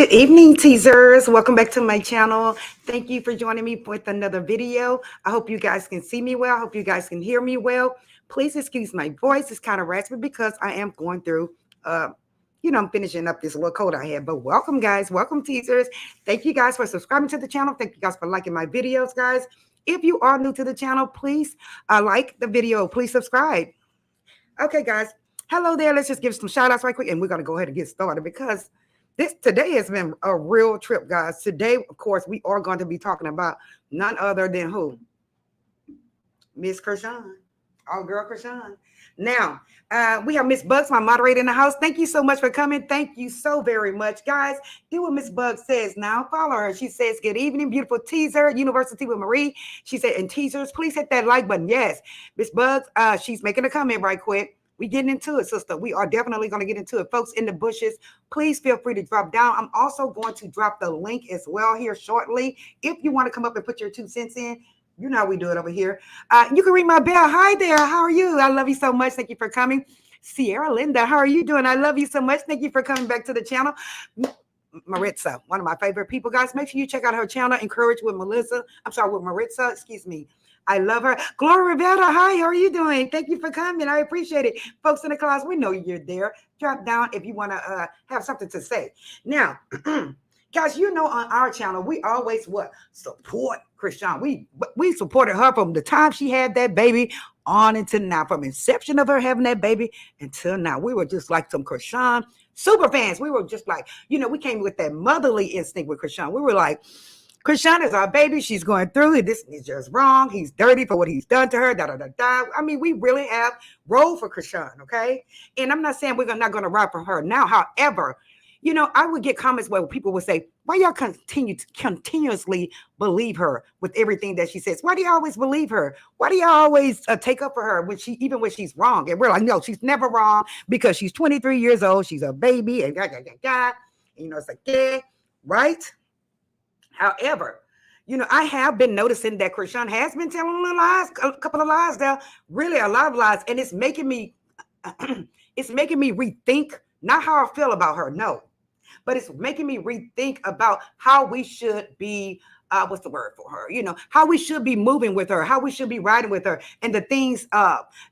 Good evening, teasers. Welcome back to my channel. Thank you for joining me with another video. I hope you guys can see me well. I hope you guys can hear me well. Please excuse my voice. It's kind of raspy because I am going through, I'm finishing up this little cold I had. But welcome, guys. Welcome, teasers. Thank you guys for subscribing to the channel. Thank you guys for liking my videos, guys. If you are new to the channel, please like the video. Please subscribe. Okay, guys. Hello there. Let's just give some shout outs right quick. And we're going to go ahead and get started because today has been a real trip, guys. Today, of course, we are going to be talking about none other than who? Miss Chrisean, our girl Chrisean. Now, we have Miss Bugs, my moderator in the house. Thank you so much for coming. Thank you so very much, guys. Do what Miss Bugs says now. Follow her. She says, good evening, beautiful teaser, University with Marie. She said, and teasers, please hit that like button. Yes, Miss Bugs, she's making a comment right quick. We getting into it, sister. We are definitely going to get into it. Folks in the bushes, please feel free to drop down. I'm also going to drop the link as well here shortly. If you want to come up and put your 2 cents in, you know how we do it over here. You can ring my bell. Hi there. How are you? I love you so much. Thank you for coming. Sierra Linda, how are you doing? I love you so much. Thank you for coming back to the channel. Maritza, one of my favorite people, guys. Make sure you check out her channel, Encourage with Melissa. With Maritza, excuse me. I love her. Gloria Rivera, hi, how are you doing? Thank you for coming. I appreciate it. Folks in the class, we know you're there. Drop down if you want to have something to say. Now, guys, you know on our channel, we always support Chrisean. We supported her from the time she had that baby on until now, from inception of her having that baby until now. We were just like some Chrisean super fans. We were just like, we came with that motherly instinct with Chrisean. We were like, Chrisean is our baby. She's going through it. This is just wrong. He's dirty for what he's done to her. Da, da, da, da. I mean, we really have rolled for Chrisean, okay? And I'm not saying we're not going to ride for her now. However, I would get comments where people would say, why y'all continuously believe her with everything that she says? Why do you always believe her? Why do you always take up for her even when she's wrong? And we're like, no, she's never wrong because she's 23 years old. She's a baby and it's like, yeah, right? However, I have been noticing that Chrisean has been telling a couple of lies now, really a lot of lies, and it's making me rethink not how I feel about her, no, but it's making me rethink about how we should be. What's the word for her? How we should be moving with her, how we should be riding with her, and the things,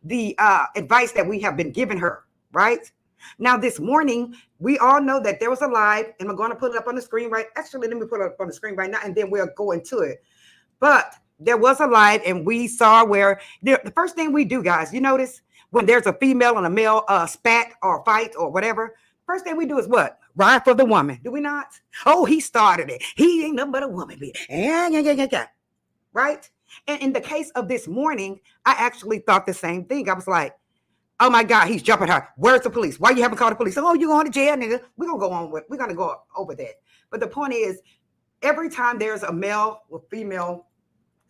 the advice that we have been giving her, right? Now, this morning, we all know that there was a live, and I'm going to put it up on the screen right. Actually, let me put it up on the screen right now, and then we'll go into it. But there was a live, and we saw where the first thing we do, guys, you notice when there's a female and a male spat or fight or whatever, first thing we do is what? Ride for the woman. Do we not? Oh, he started it. He ain't nothing but a woman. Yeah. Right? And in the case of this morning, I actually thought the same thing. I was like, oh my God, he's jumping her. Where's the police? Why you haven't called the police? Oh, you going to jail, nigga. We're going to go over that. But the point is, every time there's a male or female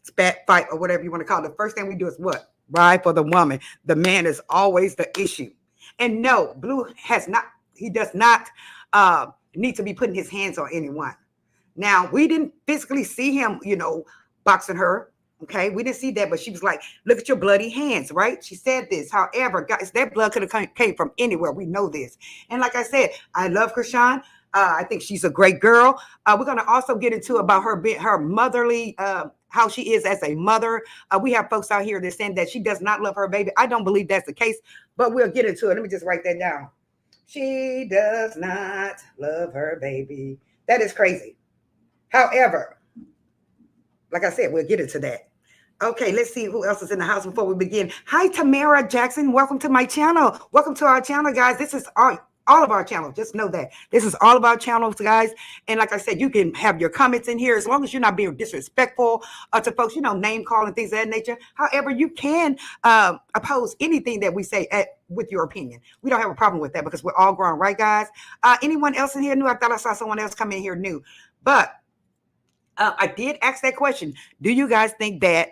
spat, fight, or whatever you want to call it, the first thing we do is what? Ride for the woman. The man is always the issue. And no, Blue does not need to be putting his hands on anyone. Now, we didn't physically see him, boxing her. Okay, we didn't see that, but she was like, look at your bloody hands, right? She said this. However, guys, that blood could have came from anywhere. We know this. And like I said, I love Chrisean. I think she's a great girl. We're going to also get into about her motherly, how she is as a mother. We have folks out here that saying that she does not love her baby. I don't believe that's the case, but we'll get into it. Let me just write that down. She does not love her baby. That is crazy. However, like I said, we'll get into that. Okay, let's see who else is in the house before we begin. Hi, Tamara Jackson. Welcome to my channel. Welcome to our channel, guys. This is all of our channels. Just know that. This is all of our channels, guys. And like I said, you can have your comments in here as long as you're not being disrespectful to folks, name calling, things of that nature. However, you can oppose anything that we say with your opinion. We don't have a problem with that because we're all grown, right, guys? Anyone else in here new? I thought I saw someone else come in here new. But I did ask that question. Do you guys think that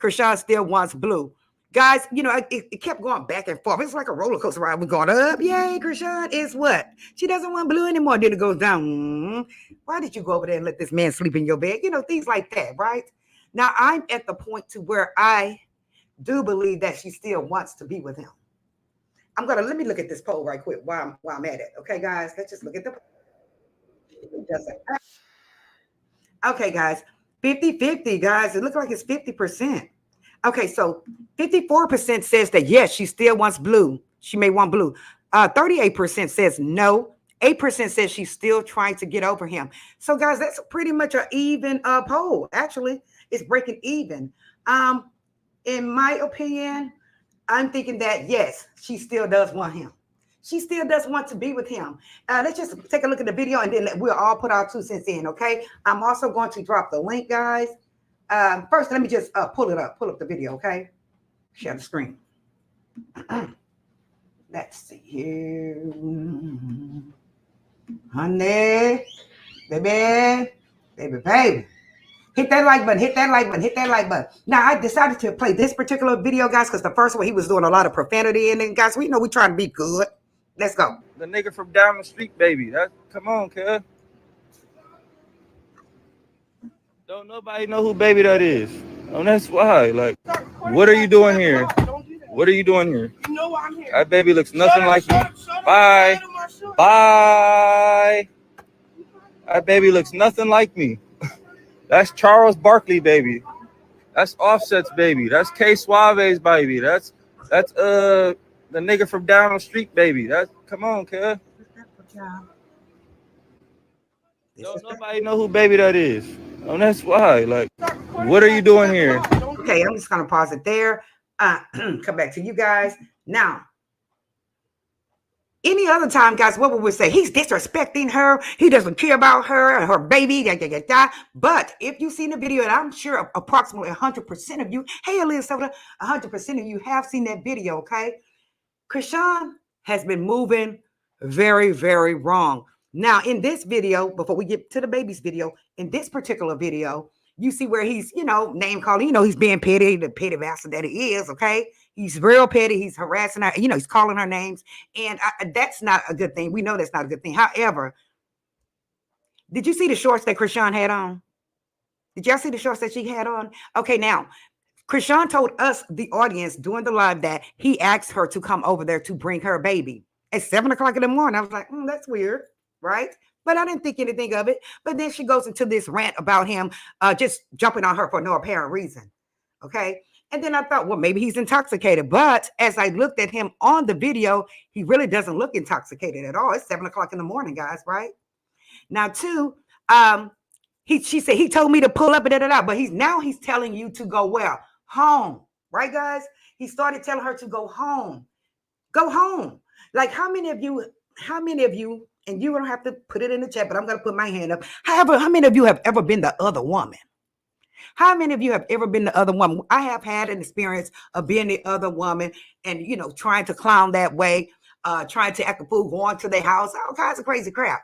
Chrisean still wants Blue? Guys, it kept going back and forth. It's like a roller coaster ride. We're going up. Yay, Chrisean is what? She doesn't want Blue anymore. Then it goes down. Why did you go over there and let this man sleep in your bed? Things like that, right? Now, I'm at the point to where I do believe that she still wants to be with him. Let me look at this poll right quick while I'm at it. Okay, guys, let's just look at the poll. Okay, guys. 50-50, guys. It looks like it's 50%. Okay, so 54% says that yes, she still wants blue. She may want blue. 38% says no. 8% says she's still trying to get over him. So, guys, that's pretty much an even poll. Actually, it's breaking even. In my opinion, I'm thinking that yes, she still does want him. She still does want to be with him. Let's just take a look at the video and then we'll all put our 2 cents in, okay? I'm also going to drop the link, guys. First, let me just pull up the video, okay? Share the screen. Let's see here. Honey, baby. Hit that like button, hit that like button, hit that like button. Now, I decided to play this particular video, guys, because the first one, he was doing a lot of profanity. And then, guys, we know we're trying to be good. Let's go. The nigga from down the street, baby. Come on, cuz. Don't nobody know who baby that is. And that's why. Like, what are you doing here? What are you doing here? You know I'm here. That baby looks nothing like me. Bye. Bye. That baby looks nothing like me. That's Charles Barkley, baby. That's Offset's baby. That's K Suave's baby. That's the nigga from down the street, baby. Come on, cuz. Don't nobody know who baby that is. And that's why. Like, what are you doing here? Okay, I'm just gonna pause it there. Come back to you guys. Now, any other time, guys, what would we say? He's disrespecting her. He doesn't care about her and her baby. But if you've seen the video, and I'm sure approximately 100% of you, hey, Elizabeth, 100% of you have seen that video, okay? Chrisean has been moving very, very wrong. Now, in this video, before we get to the baby's video, in this particular video, you see where he's, name calling, he's being petty, the petty bastard that he is, okay? He's real petty. He's harassing her. He's calling her names. And that's not a good thing. We know that's not a good thing. However, did you see the shorts that Chrisean had on? Did y'all see the shorts that she had on? Okay, now, Chrisean told us, the audience, during the live that he asked her to come over there to bring her baby at 7 o'clock in the morning. I was like, that's weird, right? But I didn't think anything of it. But then she goes into this rant about him just jumping on her for no apparent reason, okay? And then I thought, well, maybe he's intoxicated. But as I looked at him on the video, he really doesn't look intoxicated at all. It's 7 o'clock in the morning, guys, right? Now, two, she said, he told me to pull up, but he's telling you to go where? Home, right, guys? He started telling her to go home. Go home. Like, how many of you, and you don't have to put it in the chat, but I'm going to put my hand up. However, how many of you have ever been the other woman? How many of you have ever been the other woman? I have had an experience of being the other woman and, trying to clown that way, trying to act a fool, going to their house, all kinds of crazy crap.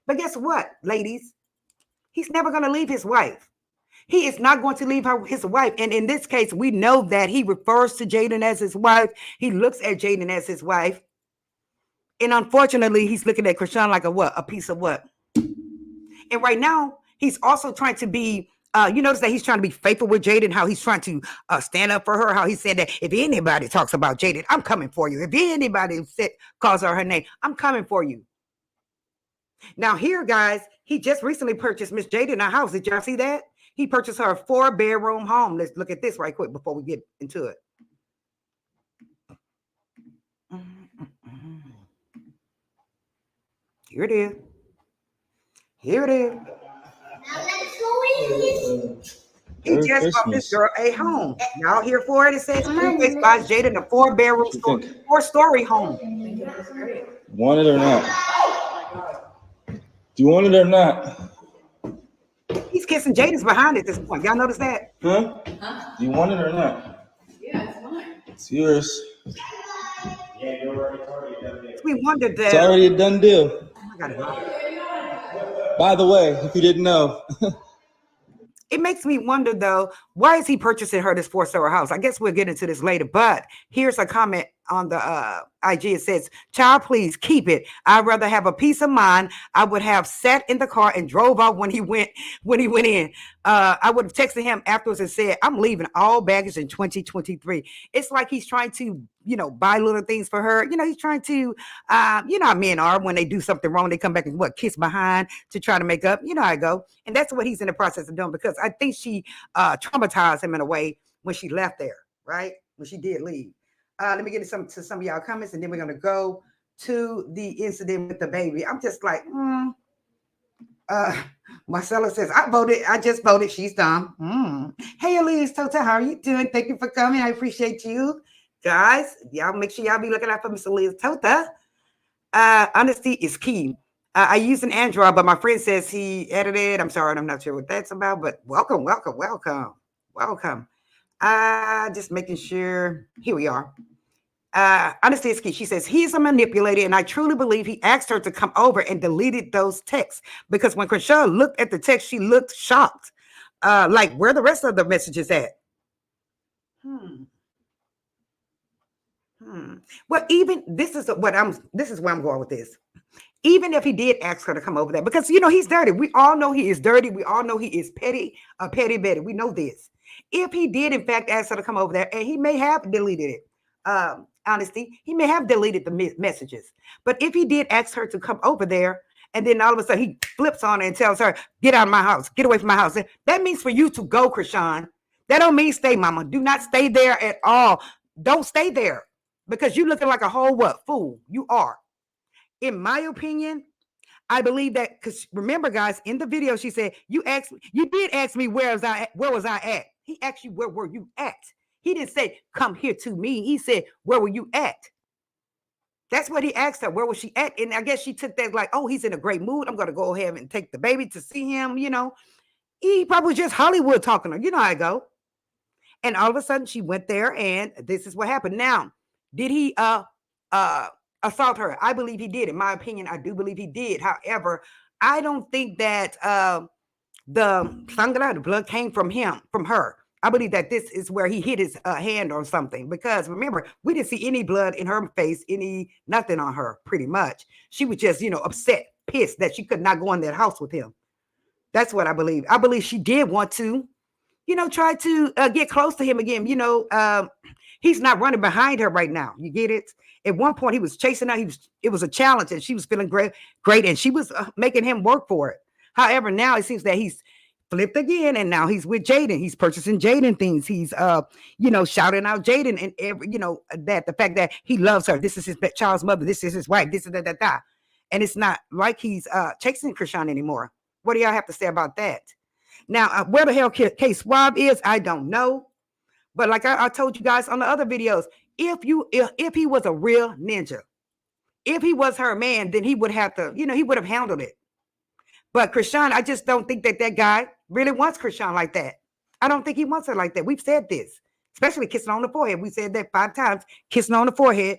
But guess what, ladies? He's never going to leave his wife. He is not going to leave his wife. And in this case, we know that he refers to Jaidyn as his wife. He looks at Jaidyn as his wife. And unfortunately, he's looking at Chrisean like a piece of what? And right now, he's also trying to be, you notice that he's trying to be faithful with Jaidyn, how he's trying to stand up for her, how he said that if anybody talks about Jaidyn, I'm coming for you. If anybody calls her name, I'm coming for you. Now here, guys, he just recently purchased Miss Jaidyn a house. Did y'all see that? He purchased her a 4-bedroom home. Let's look at this right quick before we get into it. Here it is. Here it is. Now let's go in. He just bought this girl a home. Y'all here for it? It says he buys Jaidyn a 4-bedroom, 4-story home. Want it or not? Do you want it or not? He's kissing Jaidyn's behind at this point. Y'all notice that? Huh? Do you want it or not? Yeah, it's mine. It's yours. Yeah, you're already done deal. We wondered that. It's already a done deal. I got it. By the way, if you didn't know. It makes me wonder, though, why is he purchasing her this 4-story house? I guess we'll get into this later, but here's a comment the IG. It says, "Child, please keep it. I'd rather have a peace of mind. I would have sat in the car and drove out when he went in. I would have texted him afterwards and said, I'm leaving all baggage in 2023. It's like he's trying to, buy little things for her. He's trying to, how men are when they do something wrong, they come back and kiss behind to try to make up. You know how I go. And that's what he's in the process of doing, because I think she traumatized him in a way when she left there, right? When she did leave. Let me get to some of y'all comments, and then we're going to go to the incident with the baby. I'm just like, Marcella says, I just voted. She's dumb. Hey, Alexis, Tota, how are you doing? Thank you for coming. I appreciate you. Guys, y'all make sure y'all be looking out for Miss Alexis Tota. Honesty is key. I use an Android, but my friend says he edited. I'm sorry, I'm not sure what that's about, but welcome. Just making sure. Here we are. Honesty is key. She says, he's a manipulator, and I truly believe he asked her to come over and deleted those texts, because when Chrisean looked at the text, she looked shocked. Like, where the rest of the messages at? Well, even this is where I'm going with this. Even if he did ask her to come over there, because he's dirty. We all know he is dirty. We all know he is petty, a petty Betty. We know this. If he did, in fact, ask her to come over there, and he may have deleted it. Honesty, he may have deleted the messages, but if he did ask her to come over there, and then all of a sudden he flips on her and tells her, get out of my house, get away from my house, that means for you to go, Chrisean. That don't mean stay, mama. Do not stay there at all. Don't stay there, because you're looking like a whole fool. You are. In my opinion, I believe that, because remember, guys, in the video she said, you did ask me where was I at. He asked you, where were you at? He didn't say, come here to me. He said, where were you at? That's what he asked her. Where was she at? And I guess she took that like, oh, he's in a great mood. I'm going to go ahead and take the baby to see him. He probably just Hollywood talking to her. You know how I go. And all of a sudden she went there, and this is what happened. Now, did he assault her? I believe he did. In my opinion, I do believe he did. However, I don't think that the blood came from her. I believe that this is where he hit his hand on something, because remember, we didn't see any blood in her face, nothing on her, pretty much. She was just, upset, pissed that she could not go in that house with him. That's what I believe. I believe she did want to, try to get close to him again. He's not running behind her right now. You get it? At one point, he was chasing her. It was a challenge, and she was feeling great, and she was making him work for it. However, now it seems that he's flipped again, and now he's with Jaidyn. He's purchasing Jaidyn things. He's shouting out Jaidyn, and that the fact that he loves her. This is his child's mother. This is his wife. This is that. And it's not like he's chasing Chrisean anymore. What do y'all have to say about that? Now, where the hell K Swab is, I don't know. But like I told you guys on the other videos, if he was a real ninja, if he was her man, then he would have to, he would have handled it. But Chrisean, I just don't think that guy really wants Chrisean like that. I don't think he wants her like that. We've said this, especially kissing on the forehead. We said that 5 times, kissing on the forehead.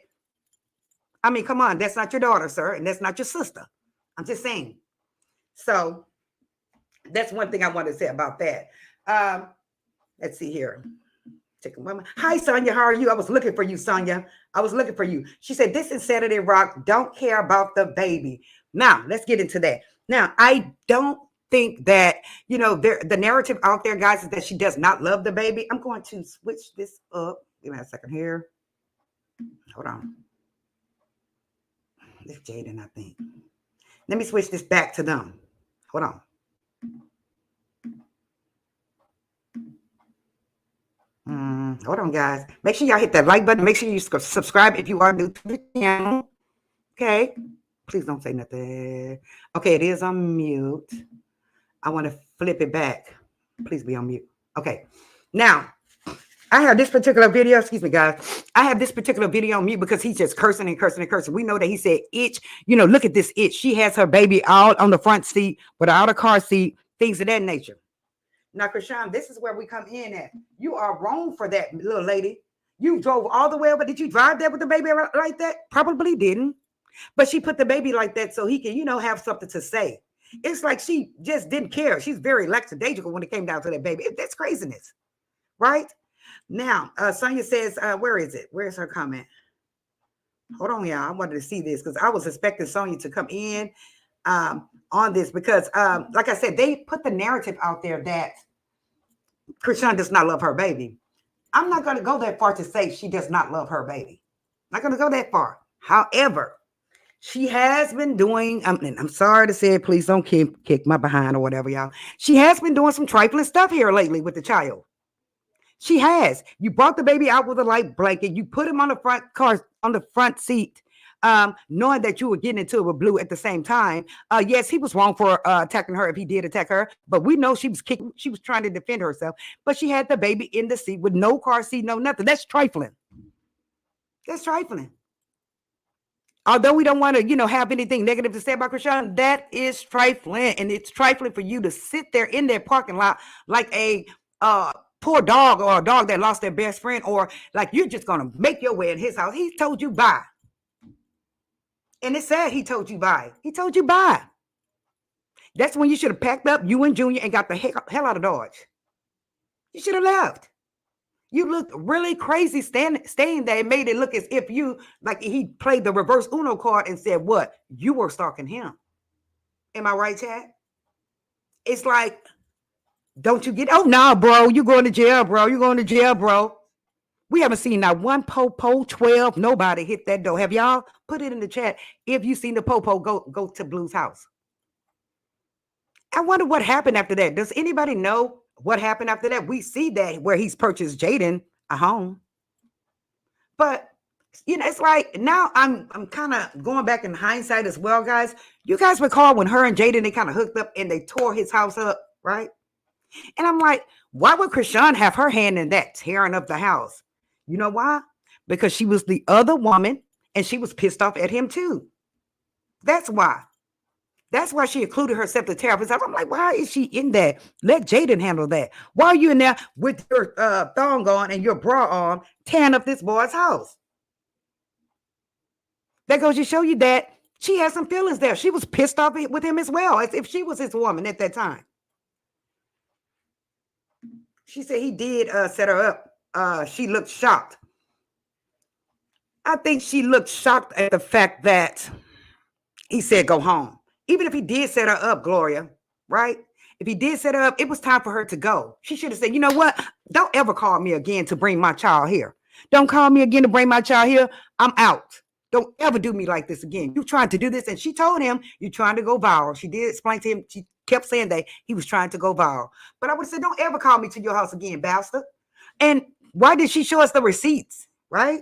I mean, come on, that's not your daughter, sir, and that's not your sister. I'm just saying. So that's one thing I want to say about that. Let's see here. Hi, Sonia. How are you? I was looking for you, Sonia. I was looking for you. She said, this is Saturday Rock. Don't care about the baby. Now, let's get into that. Now, I don't think that, the narrative out there, guys, is that she does not love the baby. I'm going to switch this up. Give me a second here. Hold on. This Jaidyn, I think. Let me switch this back to them. Hold on. Hold on, guys. Make sure y'all hit that like button. Make sure you subscribe if you are new to the channel. Okay. Please don't say nothing. Okay, it is on mute. I want to flip it back. Please be on mute. Okay. Now, I have this particular video. Excuse me, guys. I have this particular video on mute because he's just cursing and cursing and cursing. We know that he said itch. Look at this itch. She has her baby out on the front seat without a car seat, things of that nature. Now, Chrisean, this is where we come in at. You are wrong for that, little lady. You drove all the way over. Did you drive there with the baby like that? Probably didn't. But she put the baby like that so he can, have something to say. It's like she just didn't care. She's very lackadaisical when it came down to that baby. That's craziness, right? Now, Sonia says, where is it? Where's her comment? Hold on, y'all. I wanted to see this because I was expecting Sonya to come in on this because, like I said, they put the narrative out there that Chrisean does not love her baby. I'm not going to go that far to say she does not love her baby. Not going to go that far. However, she has been doing, and I'm sorry to say it, please don't kick my behind or whatever, y'all. She has been doing some trifling stuff here lately with the child. She has. You brought the baby out with a light blanket. You put him on the front seat, knowing that you were getting into it with Blue at the same time. Yes, he was wrong for attacking her if he did attack her, but we know she was kicking. She was trying to defend herself, but she had the baby in the seat with no car seat, no nothing. That's trifling. That's trifling. Although we don't want to, have anything negative to say about Chrisean, that is trifling, and it's trifling for you to sit there in that parking lot like a poor dog or a dog that lost their best friend, or like you're just gonna make your way in his house. He told you bye, and it's sad he told you bye. He told you bye. That's when you should have packed up, you and Junior, and got the hell out of Dodge. You should have left. You looked really crazy staying there. It made it look as if you, like he played the reverse Uno card and said, what? You were stalking him. Am I right, Chad? It's like, don't you get, oh, nah, bro. You're going to jail, bro. You're going to jail, bro. We haven't seen not one Popo 12. Nobody hit that door. Have y'all put it in the chat if you seen the Popo go to Blue's house? I wonder what happened after that. Does anybody know what happened after that? We see that where he's purchased Jaidyn a home. But, it's like now I'm kind of going back in hindsight as well, guys. You guys recall when her and Jaidyn, they kind of hooked up and they tore his house up, right? And I'm like, why would Chrisean have her hand in that, tearing up the house? You know why? Because she was the other woman and she was pissed off at him too. That's why. That's why she included herself to tear up his house. I'm like, why is she in that? Let Jaidyn handle that. Why are you in there with your thong on and your bra on, tearing up this boy's house? That goes to show you that she has some feelings there. She was pissed off with him as well, as if she was his woman at that time. She said he did set her up. She looked shocked. I think she looked shocked at the fact that he said go home. Even if he did set her up, Gloria, right? If he did set her up, it was time for her to go. She should have said, you know what? Don't ever call me again to bring my child here. Don't call me again to bring my child here. I'm out. Don't ever do me like this again. You trying to do this. And she told him, you're trying to go viral. She did explain to him. She kept saying that he was trying to go viral. But I would have said, don't ever call me to your house again, bastard. And why did she show us the receipts, right?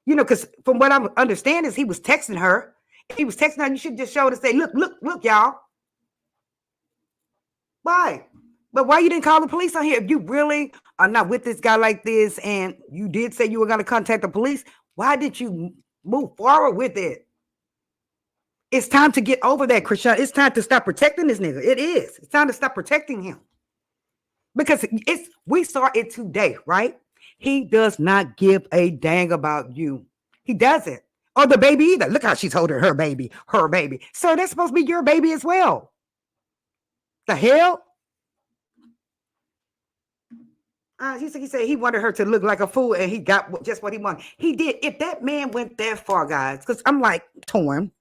Because from what I understand is he was texting her. He was texting her. You should just show it and say, look, y'all. Why? But why you didn't call the police on here? If you really are not with this guy like this and you did say you were going to contact the police, why did you move forward with it? It's time to get over that, Chrisean. It's time to stop protecting this nigga. It is. It's time to stop protecting him. Because we saw it today, right? He does not give a dang about you. He doesn't. Or the baby either. Look how she's holding her baby. Her baby. Sir, that's supposed to be your baby as well. The hell? He said he wanted her to look like a fool and he got just what he wanted. He did. If that man went that far, guys, because I'm like torn.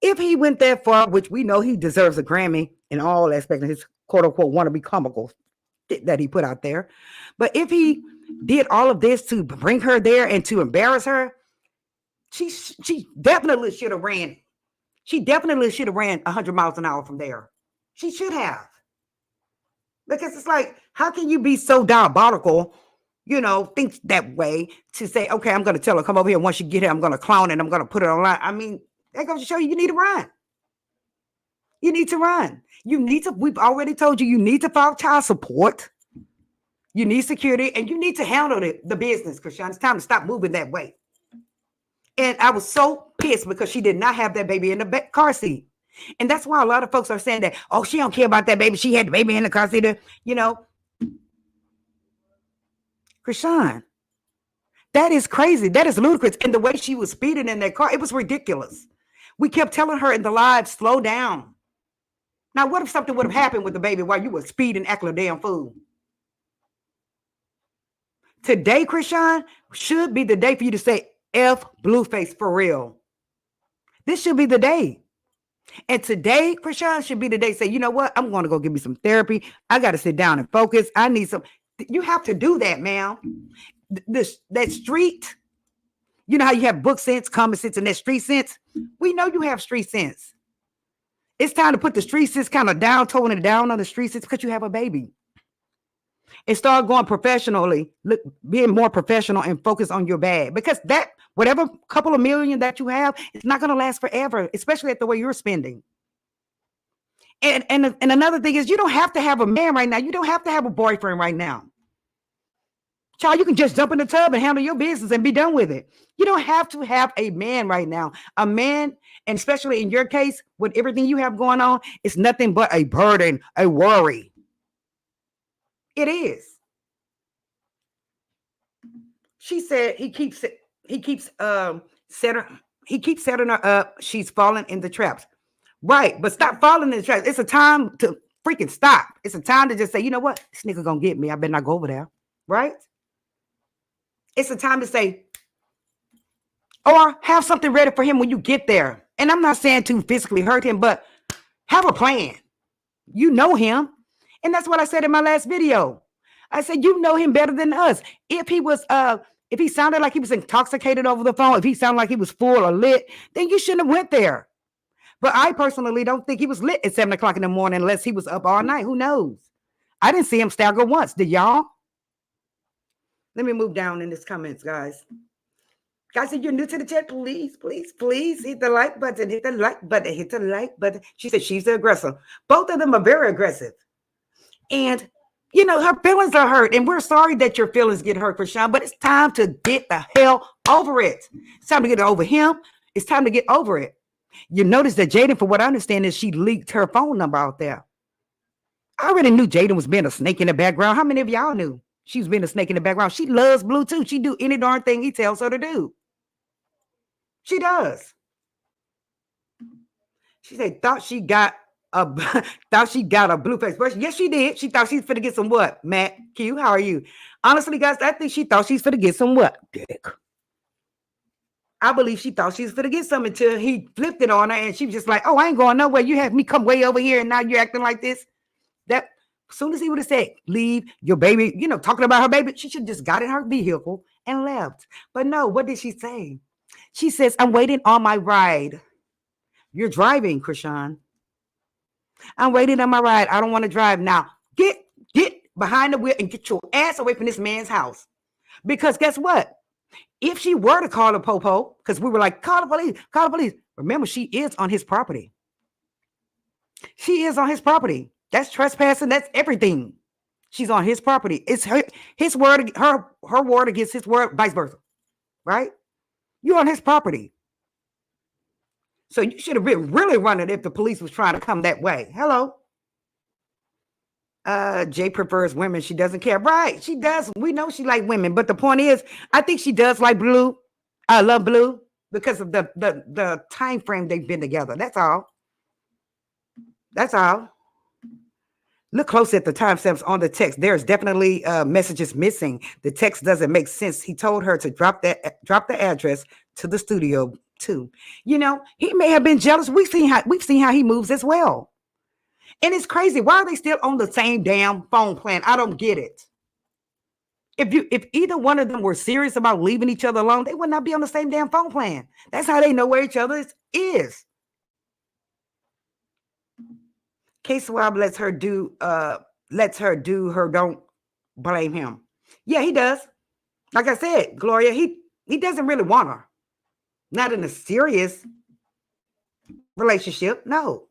If he went that far, which we know he deserves a Grammy in all aspects of his quote unquote wannabe comical that he put out there. But if he did all of this to bring her there and to embarrass her, she definitely should have ran. She definitely should have ran 100 miles an hour from there. She should have. Because it's like, how can you be so diabolical, think that way to say, okay, I'm going to tell her, come over here. Once you get here, I'm going to clown and I'm going to put it online. I mean, that goes to show you need to run. You need to run. We've already told you need to file child support. You need security and you need to handle the business, Chrisean. It's time to stop moving that way. And I was so pissed because she did not have that baby in the car seat. And that's why a lot of folks are saying that, oh, she don't care about that baby. She had the baby in the car seat. Chrisean, that is crazy. That is ludicrous. And the way she was speeding in that car, it was ridiculous. We kept telling her in the live, slow down. Now, what if something would have happened with the baby while you were speeding, acting a damn fool? Today, Chrisean, should be the day for you to say, F Blueface for real. This should be the day. And today, Chrisean, should be the day. Say, you know what? I'm going to go give me some therapy. I got to sit down and focus. I need some. You have to do that, ma'am. That street, you know how you have book sense, common sense, and that street sense? We know you have street sense. It's time to put the street sense kind of down, toning it down on the street sense because you have a baby. And start going professionally, being more professional and focus on your bag. Because that, whatever couple of million that you have, it's not going to last forever, especially at the way you're spending. And another thing is, you don't have to have a man right now. You don't have to have a boyfriend right now. Child, you can just jump in the tub and handle your business and be done with it. You don't have to have a man right now. A man, and especially in your case, with everything you have going on, it's nothing but a burden, a worry. It is. She said he keeps setting her up. She's falling in the traps. Right, but stop falling in the traps. It's a time to freaking stop. It's a time to just say, you know what? This nigga gonna get me. I better not go over there. Right? It's a time to say, or have something ready for him when you get there. And I'm not saying to physically hurt him, but have a plan. You know him. And that's what I said in my last video. I said, you know him better than us. If he sounded like he was intoxicated over the phone, if he sounded like he was full or lit, then you shouldn't have went there. But I personally don't think he was lit at 7 o'clock in the morning unless he was up all night. Who knows? I didn't see him stagger once. Did y'all? Let me move down in this comments, guys. Guys, if you're new to the chat, please hit the like button. Hit the like button. Hit the like button. She said she's the aggressor. Both of them are very aggressive. And, you know, her feelings are hurt. And we're sorry that your feelings get hurt, Chrisean, but it's time to get the hell over it. It's time to get over him. It's time to get over it. You notice that Jaidyn, for what I understand, is she leaked her phone number out there. I already knew Jaidyn was being a snake in the background. How many of y'all knew she was being a snake in the background? She loves Blue too. She do any darn thing he tells her to do. She does. She said, thought she got a Blueface person. Yes, she did. She thought she's finna get some what? Matt Q, how are you? Honestly, guys, I think she thought she's finna get some what? Dick. I believe she thought she was finna get some until he flipped it on her and she was just like, oh, I ain't going nowhere. You have me come way over here and now you're acting like this. That as soon as he would have said, leave your baby, you know, talking about her baby, she should have just got in her vehicle and left. But no, what did she say? She says, I'm waiting on my ride. You're driving, Chrisean. I'm waiting on my ride. I don't want to drive now. Get behind the wheel and get your ass away from this man's house. Because guess what? If she were to call the popo, because we were like, call the police. Remember, she is on his property. She is on his property. That's trespassing. That's everything. She's on his property. It's his word, her word against his word, vice versa. Right? You're on his property. So you should have been really running if the police was trying to come that way. Hello. Jay prefers women. She doesn't care. Right. She does. We know she likes women. But the point is, I think she does like Blue. I love Blue because of the time frame they've been together. That's all. That's all. Look close at the timestamps on the text. There's definitely messages missing. The text doesn't make sense. He told her to drop the address to the studio too. You know, he may have been jealous. We've seen how he moves as well. And it's crazy. Why are they still on the same damn phone plan? I don't get it. If either one of them were serious about leaving each other alone, they would not be on the same damn phone plan. That's how they know where each other is. K-Swab lets her do her, don't blame him. Yeah, he does. Like I said, Gloria, he doesn't really want her. Not in a serious relationship. No.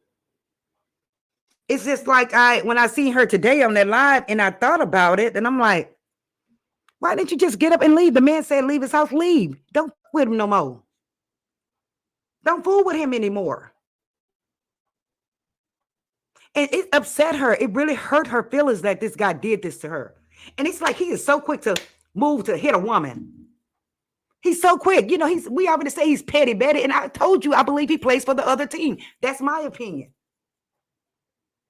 It's just like when I seen her today on that live and I thought about it, and I'm like, why didn't you just get up and leave? The man said, leave his house, leave. Don't fool with him no more. Don't fool with him anymore. And it upset her. It really hurt her feelings that this guy did this to her. And it's like he is so quick to move to hit a woman. He's so quick. You know, we already say he's petty Betty. And I told you, I believe he plays for the other team. That's my opinion.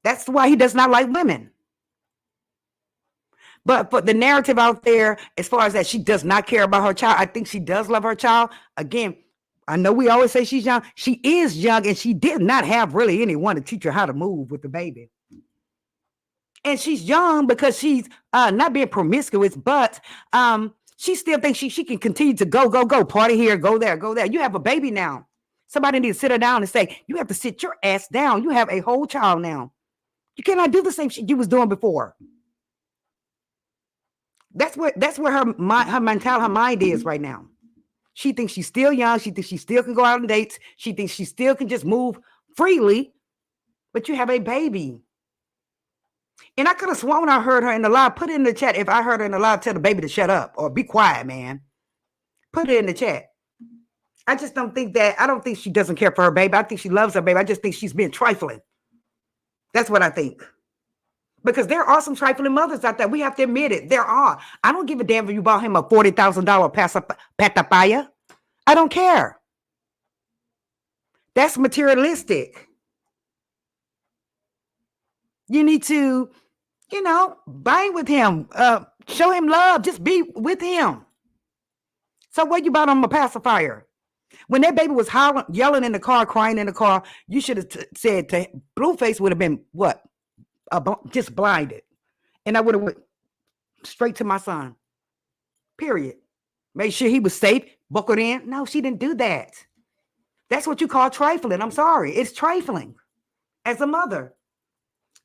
That's why he does not like women. But for the narrative out there, as far as that she does not care about her child, I think she does love her child. Again, I know we always say she's young. She is young, and she did not have really anyone to teach her how to move with the baby. And she's young because she's not being promiscuous, but she still thinks she can continue to go, party here, go there, go there. You have a baby now. Somebody needs to sit her down and say, you have to sit your ass down. You have a whole child now. You cannot do the same shit you was doing before. That's where her mentality, her mind is right now. She thinks she's still young. She thinks she still can go out on dates. She thinks she still can just move freely. But you have a baby. And I could have sworn I heard her in the live. Put it in the chat if I heard her in the live tell the baby to shut up or be quiet, man. Put it in the chat. I just don't think that. I don't think she doesn't care for her baby. I think she loves her baby. I just think she's being trifling. That's what I think. Because there are some trifling mothers out there. We have to admit it. There are. I don't give a damn if you bought him a $40,000 patapaya. I don't care. That's materialistic. You need to, bind with him. Show him love. Just be with him. So what you bought him a pacifier? When that baby was howling, yelling in the car, crying in the car, you should have said to Blueface would have been what? Just blinded. And I would have went straight to my son. Period. Made sure he was safe, buckled in. No, she didn't do that. That's what you call trifling. I'm sorry. It's trifling as a mother.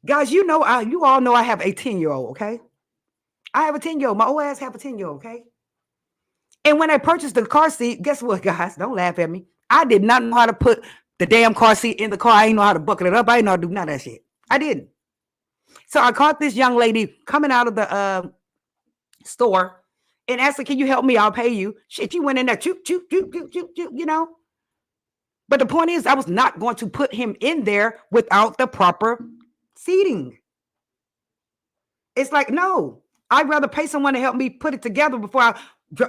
Guys, you all know I have a 10-year-old, okay? I have a 10-year-old. My old ass have a 10-year-old, okay? And when I purchased the car seat, guess what, guys? Don't laugh at me. I did not know how to put the damn car seat in the car. I didn't know how to buckle it up. I didn't know how to do none of that shit. I didn't. So I caught this young lady coming out of the store and asked her, can you help me? I'll pay you. Shit, you went in there, choop, choop, choop, choop, choop, choop, But the point is, I was not going to put him in there without the proper seating. It's like, no, I'd rather pay someone to help me put it together before I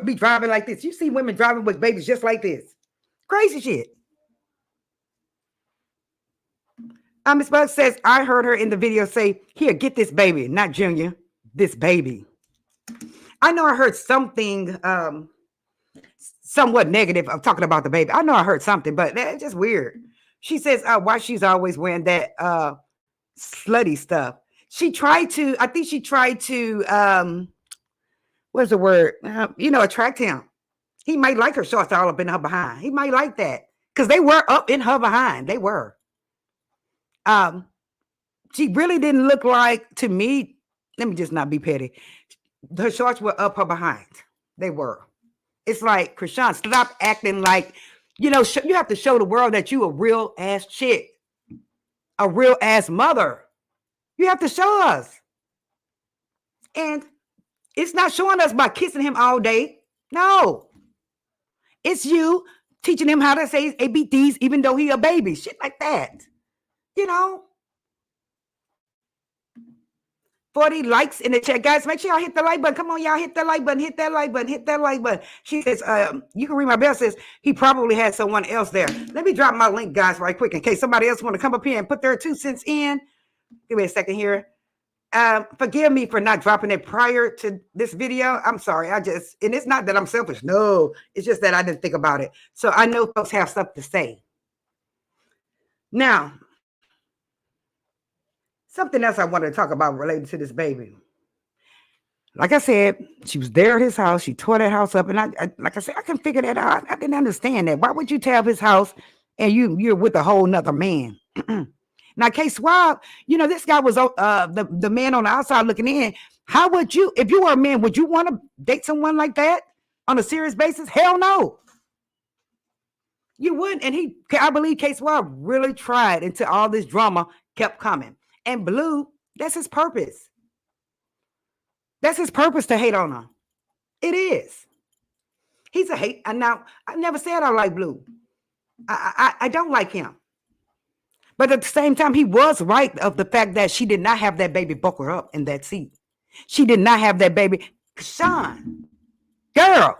be driving like this. You see women driving with babies just like this. Crazy shit. Miss Bug says, I heard her in the video say, here, get this baby, not Junior, this baby. I know I heard something somewhat negative of talking about the baby. I know I heard something, but that's just weird. She says, why she's always wearing that slutty stuff. I think she tried to, what's the word? Attract him. He might like her shorts all up in her behind. He might like that because they were up in her behind. They were. She really didn't look like, to me, let me just not be petty. Her shorts were up her behind. They were. It's like, Chrisean, stop acting like, you have to show the world that you a real ass chick, a real ass mother. You have to show us. And it's not showing us by kissing him all day. No. It's you teaching him how to say ABDs even though he a baby. Shit like that. 40 likes in the chat. Guys, make sure y'all hit the like button. Come on, y'all, hit that like button. Hit that like button. Hit that like button. She says, you can read my bell, says he probably had someone else there. Let me drop my link, guys, right quick in case somebody else want to come up here and put their 2 cents in. Give me a second here. Forgive me for not dropping it prior to this video. I'm sorry. And it's not that I'm selfish. No, it's just that I didn't think about it. So I know folks have stuff to say. Now, something else I wanted to talk about related to this baby. Like I said, she was there at his house. She tore that house up. And I like I said, I couldn't figure that out. I didn't understand that. Why would you tear up his house and you're with a whole nother man? Now, K-Swab, this guy was the man on the outside looking in. How would you, if you were a man, would you want to date someone like that on a serious basis? Hell no. You wouldn't. And I believe K-Swab really tried until all this drama kept coming. And Blue, that's his purpose. That's his purpose to hate on her. It is. He's a hate. And now, I never said I like Blue. I don't like him. But at the same time, he was right of the fact that she did not have that baby buckled up in that seat. She did not have that baby. Chrisean, girl,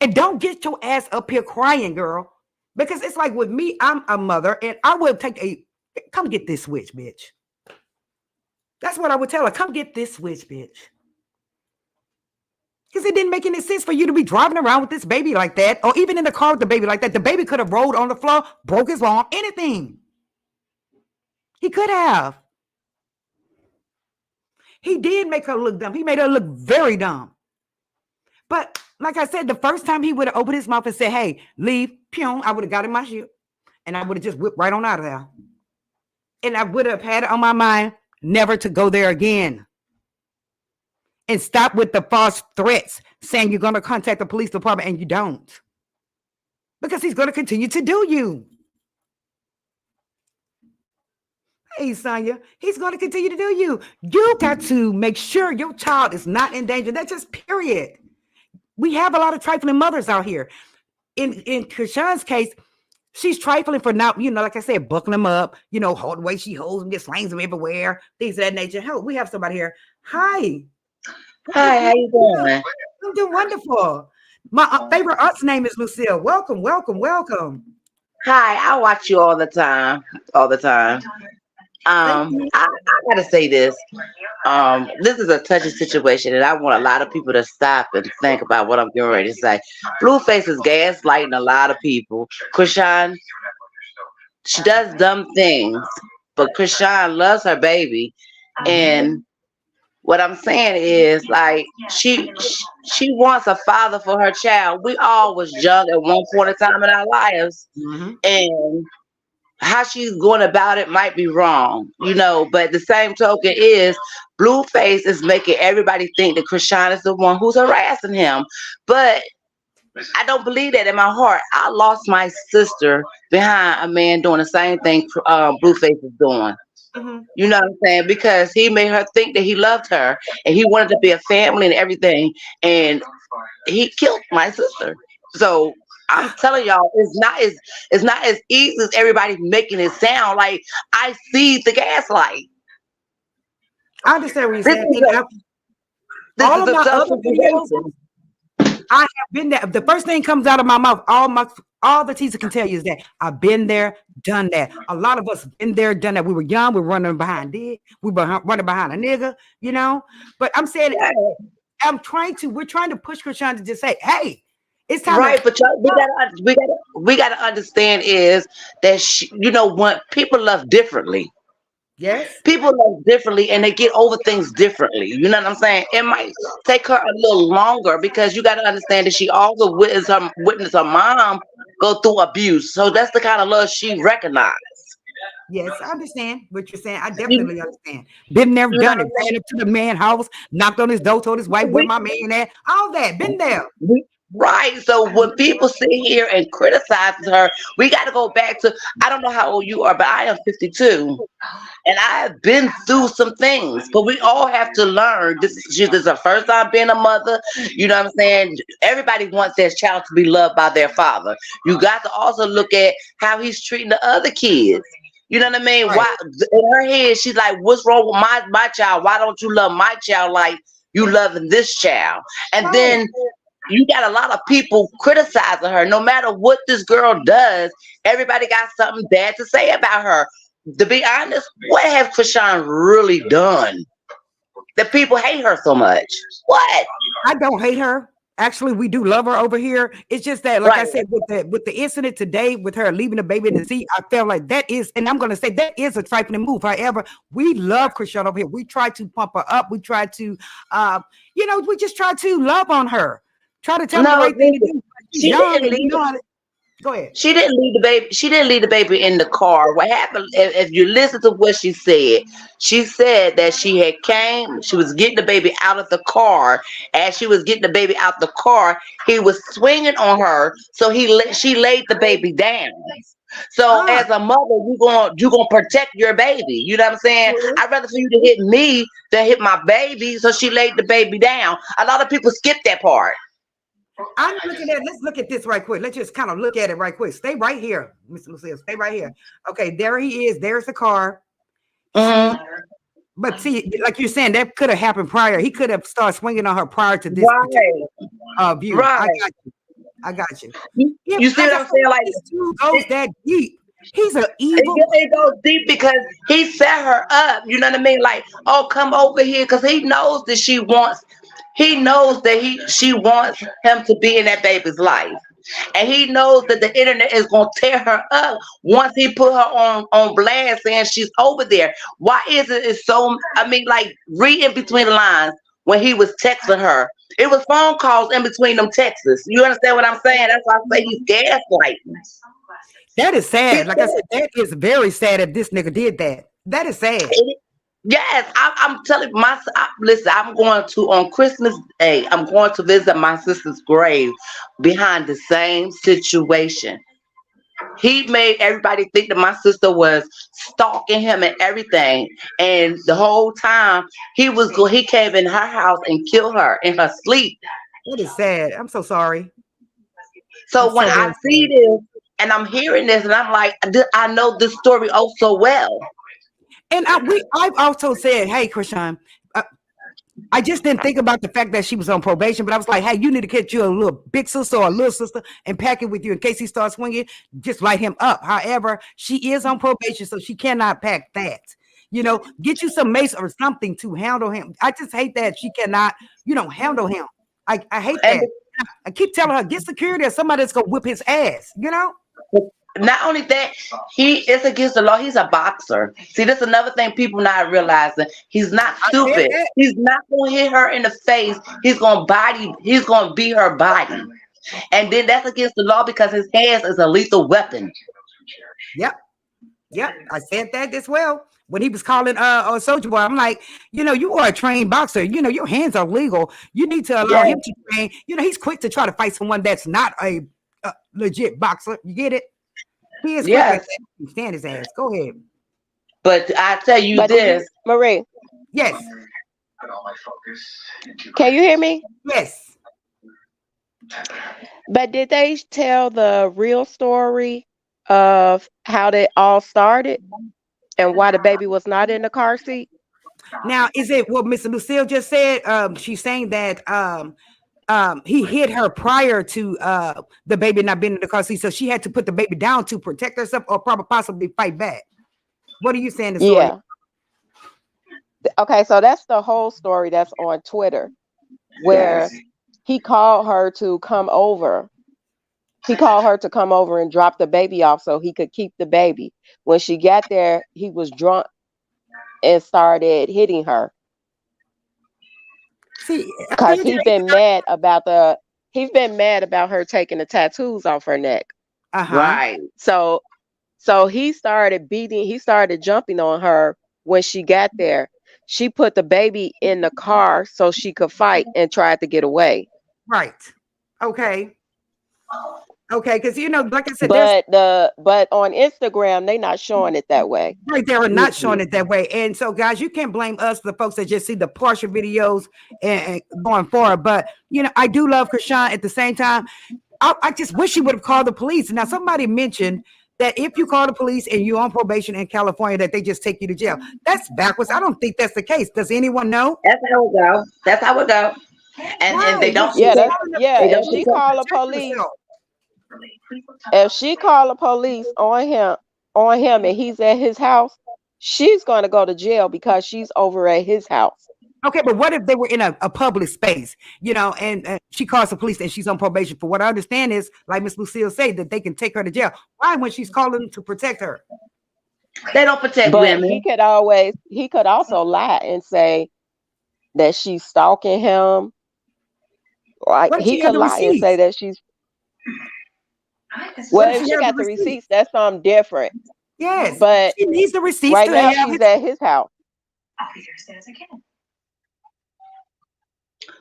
and don't get your ass up here crying, girl. Because it's like with me, I'm a mother, and I will come get this switch, bitch. That's what I would tell her. Come get this switch, bitch. Because it didn't make any sense for you to be driving around with this baby like that, or even in the car with the baby like that. The baby could have rolled on the floor, broke his arm, anything. He could have. He did make her look dumb. He made her look very dumb. But like I said, the first time he would have opened his mouth and said, hey, leave, pew, I would have got in my shoe. And I would have just whipped right on out of there. And I would have had it on my mind never to go there again. And stop with the false threats saying you're going to contact the police department and you don't. Because he's going to continue to do you. Hey, Sonia, he's going to continue to do you. You got to make sure your child is not in danger. That's just period. We have a lot of trifling mothers out here. In Chrisean's case, she's trifling for not, like I said, buckling him up, hold the way she holds him, just slings him everywhere, things of that nature. Hell, we have somebody here. Hi. Hi, how you doing? I'm doing wonderful. My favorite aunt's name is Lucille. Welcome, welcome, welcome. Hi, I watch you all the time. I gotta say this. This is a touchy situation, and I want a lot of people to stop and think about what I'm getting ready to say. Blueface is gaslighting a lot of people. Chrisean, she does dumb things, but Chrisean loves her baby, and what I'm saying is, like, she wants a father for her child. We all was young at one point in time in our lives, and how she's going about it might be wrong, but the same token is Blueface is making everybody think that Chrisean is the one who's harassing him. But I don't believe that in my heart. I lost my sister behind a man doing the same thing Blueface is doing. You know what I'm saying? Because he made her think that he loved her and he wanted to be a family and everything, and he killed my sister. So I'm telling y'all, it's not as easy as everybody making it sound. Like, I see the gaslight. I understand what you're saying. All of my other videos, I have been there. The first thing comes out of my mouth, all the teacher can tell you is that I've been there, done that. A lot of us been there, done that. We were young, we were running behind dick, we were running behind a nigga, But I'm saying, we're trying to push Chrisean to just say, hey, it's time. Right, but we gotta understand is that when people love differently. Yes. People love differently and they get over things differently. You know what I'm saying? It might take her a little longer because you got to understand that she also witnessed her mom go through abuse. So that's the kind of love she recognized. Yes, I understand what you're saying. I definitely understand. Been there, done it. Ran up to the man's house, knocked on his door, told his wife where my man at. All that. Been there. Right. So when people sit here and criticize her, we got to go back to, I don't know how old you are, but I am 52. And I have been through some things, but we all have to learn. This is her first time being a mother. You know what I'm saying? Everybody wants their child to be loved by their father. You got to also look at how he's treating the other kids. You know what I mean? Right. Why in her head, she's like, what's wrong with my child? Why don't you love my child like you loving this child? And then you got a lot of people criticizing her. No matter what this girl does, everybody got something bad to say about her. To be honest, what has Chrisean really done that people hate her so much? What? I don't hate her. Actually, we do love her over here. It's just that, like I said, with the incident today, with her leaving the baby in the seat, I felt like that is, and I'm going to say that is a trifling move. However, we love Chrisean over here. We try to pump her up. We try to, we just try to love on her. Try to tell her the right thing to do. She's young and Go ahead. She didn't leave the baby. She didn't leave the baby in the car. What happened? If you listen to what she said that she was getting the baby out of the car. As she was getting the baby out the car, he was swinging on her. So she laid the baby down. So as a mother, you're gonna protect your baby. You know what I'm saying? I'd rather for you to hit me than hit my baby. So she laid the baby down. A lot of people skip that part. I'm looking at, let's look at this right quick. Let's just kind of look at it right quick. Stay right here, Mr. Lucille. Stay right here. Okay, there he is. There's the car. But see, like you're saying, that could have happened prior. He could have started swinging on her prior to this view. Right. I got you. You see what I'm saying? Like, this dude goes that deep. He's an evil. It goes deep because he set her up. You know what I mean? Like, oh, come over here, because he knows that she wants He knows that she wants him to be in that baby's life. And he knows that the internet is gonna tear her up once he put her on blast saying she's over there. Why is it it's so I mean, like reading between the lines when he was texting her. It was phone calls in between them texts. You understand what I'm saying? That's why I say he's gaslighting. That is sad. Like I said, that is very sad if this nigga did that. That is sad. Yes, I'm telling listen, I'm going to on Christmas Day, I'm going to visit my sister's grave behind the same situation. He made everybody think that my sister was stalking him and everything. And the whole time he came in her house and killed her in her sleep. That is sad. I'm so sorry. So I'm when so I very see sad. this and I'm hearing this and I'm like, I know this story oh so well. And I've also said, hey, Chrisean, I just didn't think about the fact that she was on probation, but I was like, hey, you need to get you a little big sister or a little sister and pack it with you in case he starts swinging. Just light him up. However, she is on probation, so she cannot pack that. You know, get you some mace or something to handle him. I just hate that she cannot, handle him. I hate And that. I keep telling her, get security or somebody that's gonna whip his ass, not only that, he is against the law. He's a boxer. See, that's another thing people not realizing. He's not I said stupid. that. He's not gonna hit her in the face. He's gonna beat her body. And then that's against the law because his hands is a lethal weapon. Yep. I said that as well. When he was calling Soldier Boy, I'm like, you are a trained boxer. Your hands are legal. You need to allow Yes, him to train. He's quick to try to fight someone that's not a legit boxer. You get it? He is quick like yes. that. Stand his ass. Go ahead. But I tell you But did you, this, Marie? Yes. Can you hear me? Yes. But did they tell the real story of how they all started and why the baby was not in the car seat? Now, is it what Mr. Lucille just said? She's saying that he hit her prior to the baby not being in the car seat, so she had to put the baby down to protect herself or probably possibly fight back. What are you saying? The story? Yeah. Okay, so that's the whole story that's on Twitter, where yes, he called her to come over. He called her to come over and drop the baby off so he could keep the baby. When she got there, he was drunk and started hitting her See, because he's been mad about her taking the tattoos off her neck. uh-huh. right. So he started jumping on her when she got there. She put the baby in the car so she could fight and tried to get away. Right. Okay. Okay, because like I said, there's But on Instagram, they not showing it that way. right, they are not showing Mm-mm. it that way. And so, guys, you can't blame us, the folks that just see the partial videos and going forward. But I do love Chrisean at the same time. I just wish she would have called the police. Now, somebody mentioned that if you call the police and you're on probation in California, that they just take you to jail. That's backwards. I don't think that's the case. Does anyone know? That's how it go. That's how it go. And they Right. don't Yeah, protect. They if don't she protect. call the Protect police, yourself. on him and he's at his house, she's going to go to jail because she's over at his house. Okay, but what if they were in a public space, and she calls the police and she's on probation? For what I understand is, like Miss Lucille said, that they can take her to jail. Why when she's calling to protect her? They don't protect But women. he could also lie and say that she's stalking him. Like What if he she had could the lie and say receipts? that she's What well, if if she she had the got the receipts? receipts, that's something different. Yes, But she needs the receipts right to now have she's it. at his house.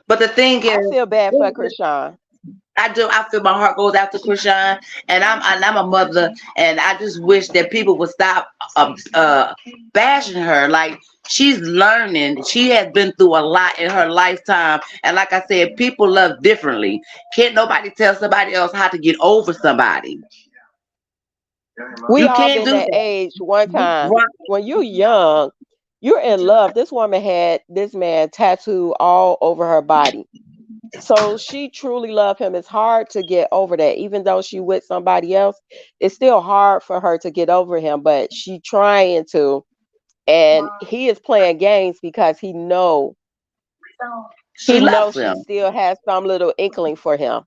But the thing I is, feel bad for Chrisean. I do. I feel my heart goes out to Chrisean, and I'm a mother, and I just wish that people would stop bashing her. Like she's learning. She has been through a lot in her lifetime, and like I said, people love differently. Can't nobody tell somebody else how to get over somebody. We You all can't been do that that. age one time. Right. When you're young, you're in love. This woman had this man tattooed all over her body. So she truly loved him. It's hard to get over that. Even though she with somebody else, it's still hard for her to get over him, but she trying to. And he is playing games because he know He She loves knows she him. still has some little inkling for him.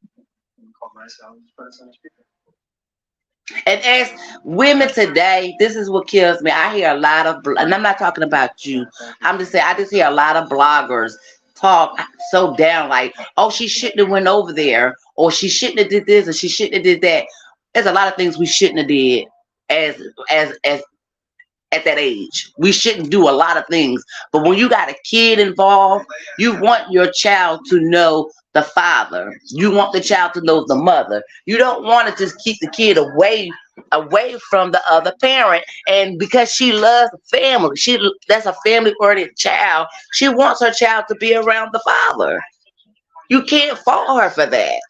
And as women today, this is what kills me. I hear a lot of, and I'm not talking about you. I'm just saying, I just hear a lot of bloggers talk so down, like, oh, she shouldn't have went over there, or she shouldn't have did this, or she shouldn't have did that. There's a lot of things we shouldn't have did as at that age. We shouldn't do a lot of things. But when you got a kid involved, you want your child to know the father. You want the child to know the mother. You don't want to just keep the kid away from the other parent. And because she loves family, that's a family oriented child. She wants her child to be around the father. You can't fault her for that.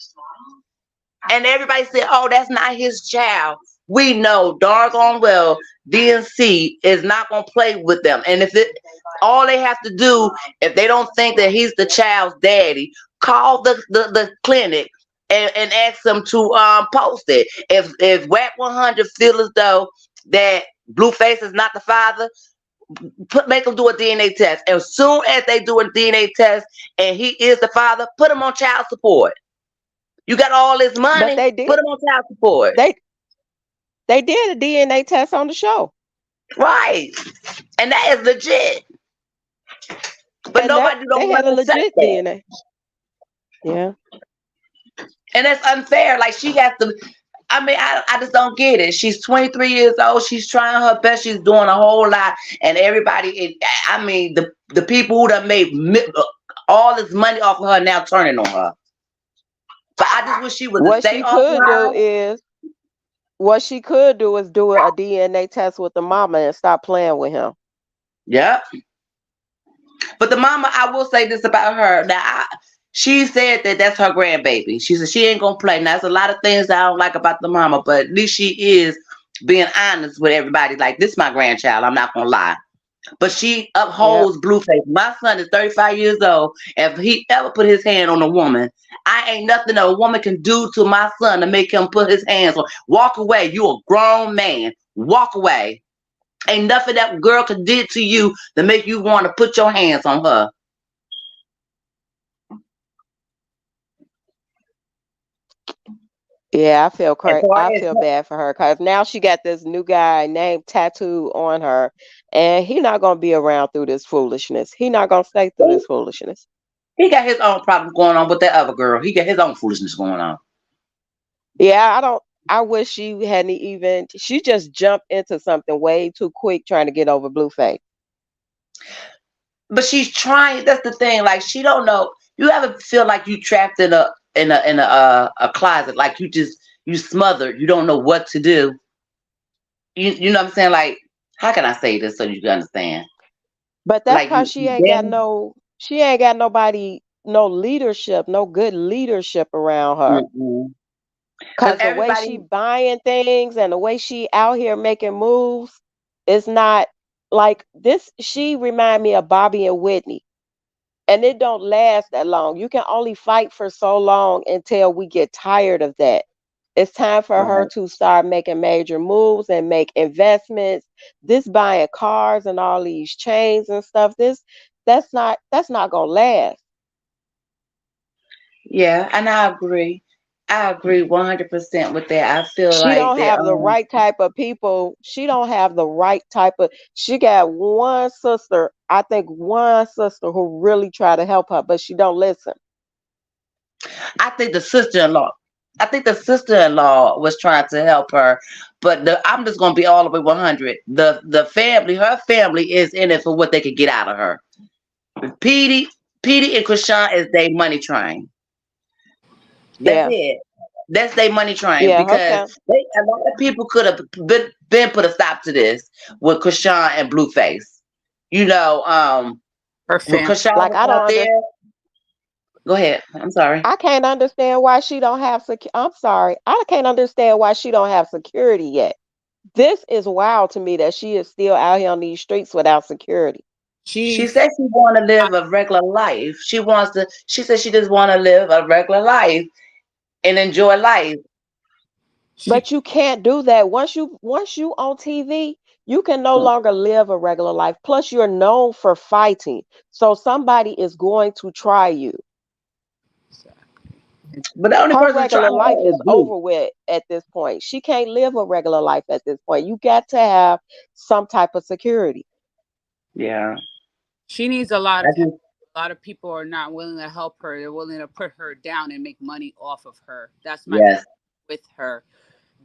And everybody said, oh, that's not his child. We know doggone well DNC is not going to play with them. And if all they have to do, if they don't think that he's the child's daddy, call the clinic and ask them to post it. If WAC 100 feel as though that Blueface is not the father, make them do a DNA test. As soon as they do a DNA test and he is the father, put him on child support. You got all this money, But they did. put him on child support. They did a DNA test on the show. Right. And that is legit. But And nobody don't they want had a to accept legit that. DNA. Yeah. And that's unfair. Like she has to, I mean, I just don't get it. She's 23 years old. She's trying her best. She's doing a whole lot. And everybody, I mean, the people who done made all this money off of her now turning on her. But I just wish she would stay offline. What she could do is do a DNA test with the mama and stop playing with him. Yep. But the mama, I will say this about her. Now, she said that that's her grandbaby. She said she ain't going to play. Now, there's a lot of things that I don't like about the mama, but at least she is being honest with everybody. Like, this is my grandchild. I'm not going to lie. But she upholds Blueface. My son is 35 years old. If he ever put his hand on a woman, I ain't nothing that a woman can do to my son to make him put his hands on. Walk away. You a grown man. Walk away. Ain't nothing that girl could did to you to make you want to put your hands on her. Yeah, I feel bad for her because now she got this new guy named Tattoo on her, and he not gonna be around through this foolishness. He not gonna stay through this foolishness. He got his own problems going on with that other girl. He got his own foolishness going on. Yeah, I wish she hadn't even. She just jumped into something way too quick, trying to get over Blueface. But she's trying. That's the thing. Like she don't know. You ever feel like you trapped in a closet, like you smothered. You don't know what to do. You know what I'm saying? Like, how can I say this so you can understand? But that's because she ain't got nobody, no leadership, no good leadership around her. Because the way she buying things and the way she out here making moves is not like this. She remind me of Bobby and Whitney. And it don't last that long. You can only fight for so long until we get tired of that. It's time for her to start making major moves and make investments. This buying cars and all these chains and stuff. That's not gonna last. Yeah, and I agree. I agree 100% with that. I feel She like don't that. have the right type of people. She don't have the right type of. She got one sister. I think one sister who really try to help her, but she don't listen. I think the sister-in-law. I think the sister-in-law was trying to help her, but I'm just gonna be all the way 100. The family, her family, is in it for what they could get out of her. Petey and Chrisean is their money train. That's it. That's their money train because a lot of people could have been put a stop to this with Chrisean and Blueface. You know, her when Chrisean like I don't there. Go ahead. I'm sorry. I can't understand why she don't have I'm sorry. I can't understand why she don't have security yet. This is wild to me that she is still out here on these streets without security. She said she want to live a regular life. She said she just want to live a regular life and enjoy life. But you can't do that once you on TV. You can no longer live a regular life. Plus, you're known for fighting. So somebody is going to try you. But the only Her person trying regular life her is is Blue. over with at this point. She can't live a regular life at this point. You got to have some type of security. Yeah. She needs a lot I of help. just, A lot of people are not willing to help her. They're willing to put her down and make money off of her. That's my yes. with her.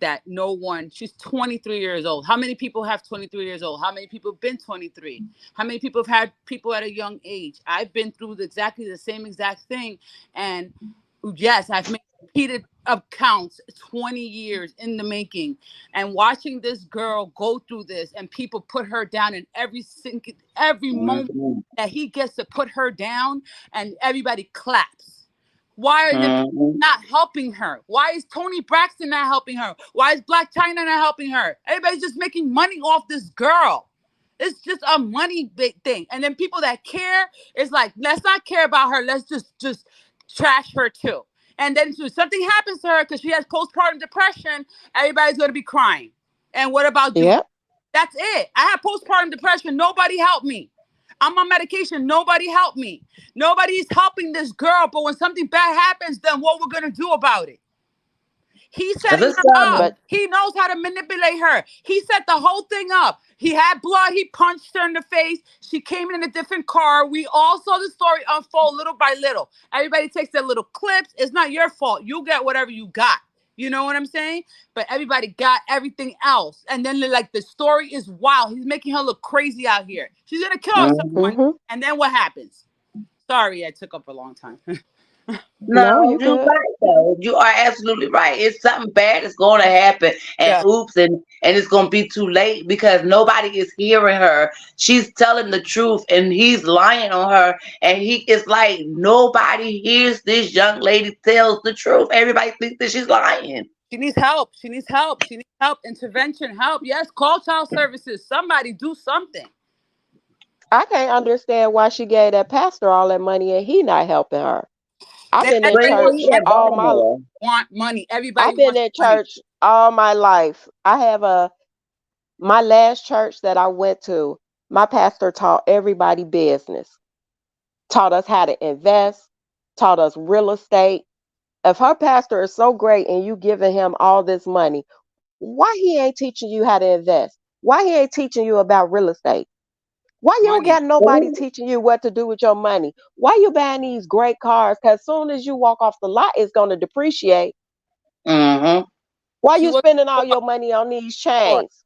That no one, she's 23 years old. How many people have 23 years old? How many people have been 23? How many people have had people at a young age? I've been through exactly the same exact thing. And yes, I've made repeated accounts 20 years in the making. And watching this girl go through this and people put her down in every moment Mm-hmm. that he gets to put her down and everybody claps. Why are the people Mm-hmm. not helping her? Why is Tony Braxton not helping her? Why is Black China not helping her? Everybody's just making money off this girl. It's just a money big thing. And then people that care, it's like, let's not care about her. Let's just trash her too. And then if something happens to her because she has postpartum depression, everybody's going to be crying. And what about you? Yep. That's it. I have postpartum depression. Nobody helped me. I'm on medication. Nobody helped me. Nobody's helping this girl. But when something bad happens, then what we're going to do about it? He's If setting it's her something, up. But He knows how to manipulate her. He set the whole thing up. He had blood. He punched her in the face. She came in a different car. We all saw the story unfold little by little. Everybody takes their little clips. It's not your fault. You get whatever you got. You know what I'm saying? But everybody got everything else. And then like the story is wild. He's making her look crazy out here. She's going to kill mm-hmm. someone. hmm And then what happens? Sorry, I took up a long time. no, No, you you're good. right though. You are absolutely right. It's something bad that's going to happen, and Yeah. oops, and it's going to be too late because nobody is hearing her. She's telling the truth, and he's lying on her, and he is like nobody hears this young lady tells the truth. Everybody thinks that she's lying. She needs help. She needs help. She needs help. Intervention, help. Yes, call child services. Somebody do something. I can't understand why she gave that pastor all that money and he not helping her. I've been in But he Everybody don't church need that everybody all money my more. want money. Everybody I've been wants in money. church all my life. I have my last church that I went to, my pastor taught everybody business, taught us how to invest, taught us real estate. If her pastor is so great and you giving him all this money, why he ain't teaching you how to invest? Why he ain't teaching you about real estate? Why you don't Money. got nobody teaching you what to do with your money? Why you buying these great cars? Because soon as you walk off the lot, it's going to depreciate. Mm-hmm. Why She you wasn't spending all taught. your money on these taught. chains?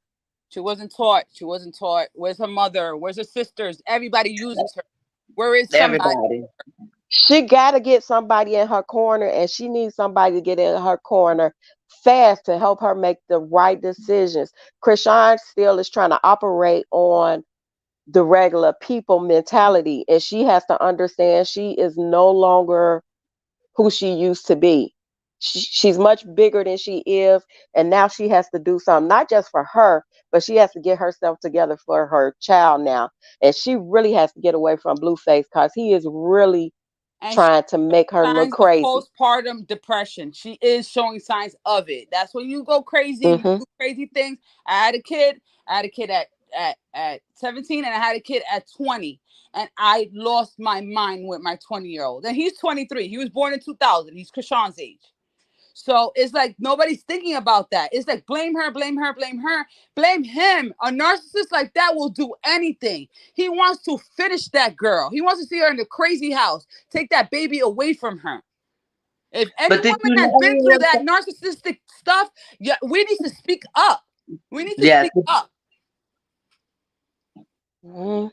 She wasn't taught. She wasn't taught. Where's her mother? Where's her sisters? Everybody uses her. Where is somebody? Everybody. She got to get somebody in her corner, and she needs somebody to get in her corner fast to help her make the right decisions. Chrisean still is trying to operate on the regular people mentality, and she has to understand she is no longer who she used to be. She's much bigger than she is, and now she has to do something not just for her, but she has to get herself together for her child now, and she really has to get away from Blueface because he is really And she trying to make her look signs of crazy. postpartum depression. She is showing signs of it. That's when you go crazy. You hmm do crazy things. I had a kid. I had a kid at 17 and I had a kid at 20. And I lost my mind with my 20-year-old. And he's 23. He was born in 2000. He's Krishan's age. So it's like nobody's thinking about that. It's like blame her, blame her, blame her, blame him. A narcissist like that will do anything. He wants to finish that girl. He wants to see her in the crazy house, take that baby away from her. If any But did woman you has been through know that him? narcissistic stuff, yeah, we need to speak up. We need to Yes. speak up. hmm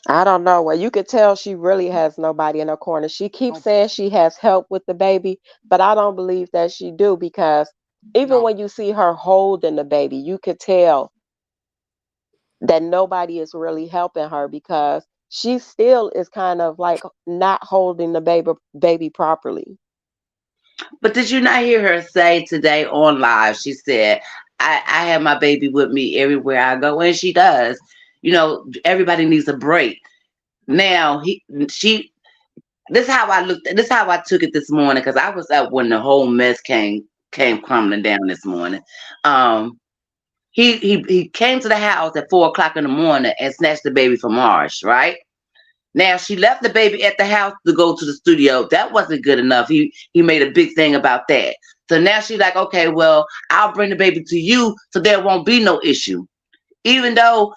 I don't know. Well, you could tell she really has nobody in her corner. She keeps No, saying she has help with the baby, but I don't believe that she do because even no. when you see her holding the baby, you could tell that nobody is really helping her because she still is kind of like not holding the baby properly. But did you not hear her say today on live? She said, I have my baby with me everywhere I go. And she does. You know, everybody needs a break. Now she this is how I looked this is how I took it this morning because I was up when the whole mess came crumbling down this morning. Um he came to the house at 4 o'clock in the morning and snatched the baby from Marsh, right? Now she left the baby at the house to go to the studio. That wasn't good enough. He made a big thing about that. So now she's like, okay, well, I'll bring the baby to you so there won't be no issue. Even though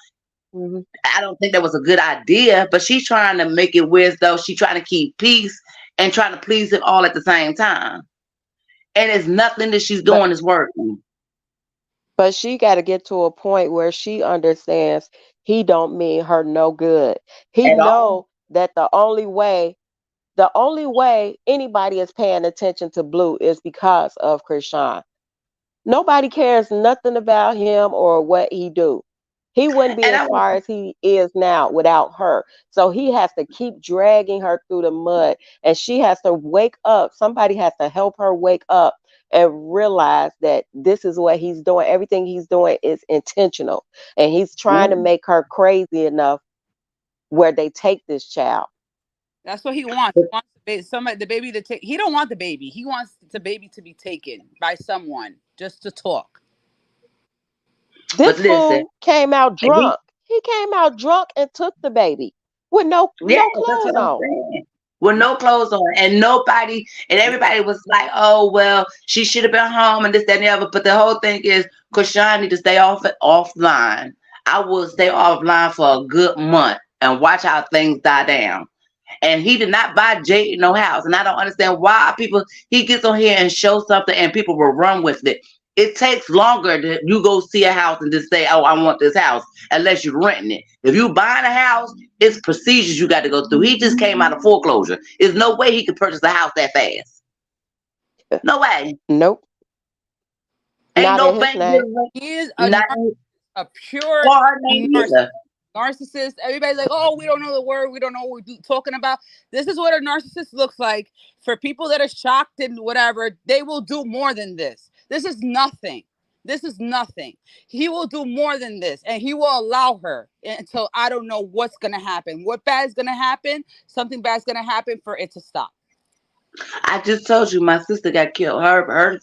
I don't think that was a good idea, but she's trying to make it where as though she's trying to keep peace and trying to please him all at the same time. And it's nothing that she's doing is working. But she got to get to a point where she understands he don't mean her no good. He At all. know that the only way anybody is paying attention to Blue is because of Chrisean. Nobody cares nothing about him or what he do. He wouldn't be And as far as he is now without her. So he has to keep dragging her through the mud, and she has to wake up. Somebody has to help her wake up and realize that this is what he's doing. Everything he's doing is intentional, and he's trying to make her crazy enough where they take this child. That's what he wants. He wants the baby to take. He don't want the baby. He wants the baby to be taken by someone just to talk. This fool came out drunk. He came out drunk and took the baby with no clothes on. With no clothes on, and nobody, and everybody was like, "Oh well, she should have been home," and this, that, and the other. But the whole thing is, Chrisean need to stay offline. I will stay offline for a good month and watch how things die down. And he did not buy Jaidyn no house, and I don't understand why he gets on here and show something, and people will run with it. It takes longer to you go see a house and just say, "Oh, I want this house," unless you're renting it. If you buying a house, it's procedures you got to go through. He just came out of foreclosure. There's no way he could purchase a house that fast. No way. Nope. Ain't Not no in his bank. name. He is a pure narcissist. Everybody's like, "Oh, we don't know the word. We don't know what we're talking about." This is what a narcissist looks like. For people that are shocked and whatever, they will do more than this. This is nothing. This is nothing. He will do more than this, and he will allow her until I don't know what's going to happen. What bad is going to happen? Something bad is going to happen for it to stop. I just told you my sister got killed. Her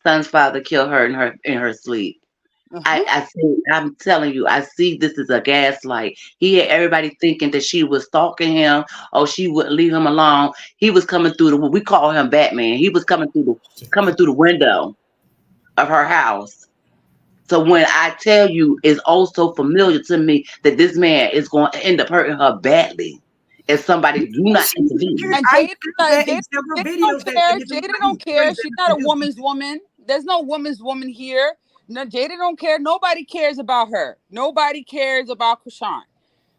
son's father killed her in her sleep. I see. I'm telling you, I see this is a gaslight. He had everybody thinking that she was stalking him, or she wouldn't leave him alone. He was coming through we call him Batman. He was coming through the window of her house. So when I tell you, it's also familiar to me that this man is going to end up hurting her badly if somebody do not intervene. And Jaidyn don't care. She's not a woman's woman. There's no woman's woman here. No, Jaidyn don't care. Nobody cares about her. Nobody cares about Chrisean.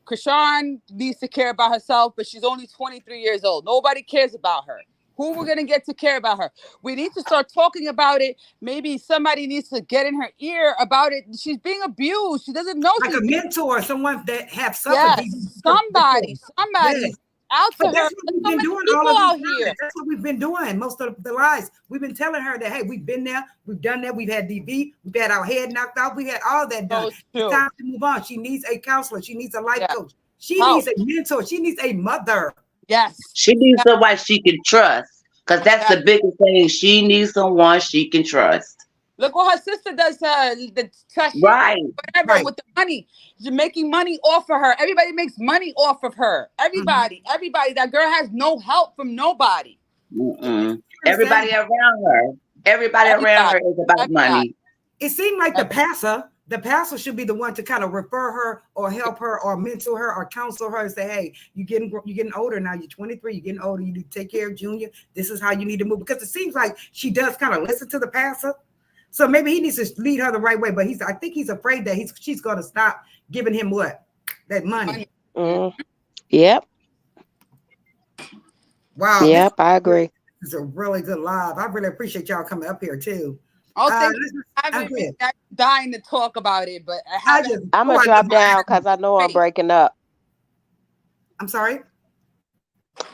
Chrisean needs to care about herself, but she's only 23 years old. Nobody cares about her. Who we're gonna get to care about her? We need to start talking about it. Maybe somebody needs to get in her ear about it. She's being abused. She doesn't know. Like a mentor, someone that have suffered. Yes, somebody out to her. That's what we've been doing all of here. That's what we've been doing most of the lives. We've been telling her that, hey, we've been there, we've done that, we've had DV, we've had our head knocked off, we had all that done. It's time to move on. She needs a counselor, she needs a life coach, she needs a mentor, she needs a mother. Yes. She needs someone she can trust. Because that's the biggest thing. She needs someone she can trust. Look what her sister does to her. Whatever with the money. She's making money off of her. Everybody makes money off of her. Everybody. That girl has no help from nobody. Everybody around her. Everybody around her is about money. It seemed like the pastor should be the one to kind of refer her or help her or mentor her or counsel her and say, hey, you're getting older now. You're 23. You're getting older. You need to take care of Junior. This is how you need to move. Because it seems like she does kind of listen to the pastor. So maybe he needs to lead her the right way. But I think he's afraid that she's going to stop giving him what? That money. Yep. Wow. Yep, I agree. It's a really good live. I really appreciate y'all coming up here too. I'm dying to talk about it, but I'm gonna drop down because I know I'm breaking up. I'm sorry.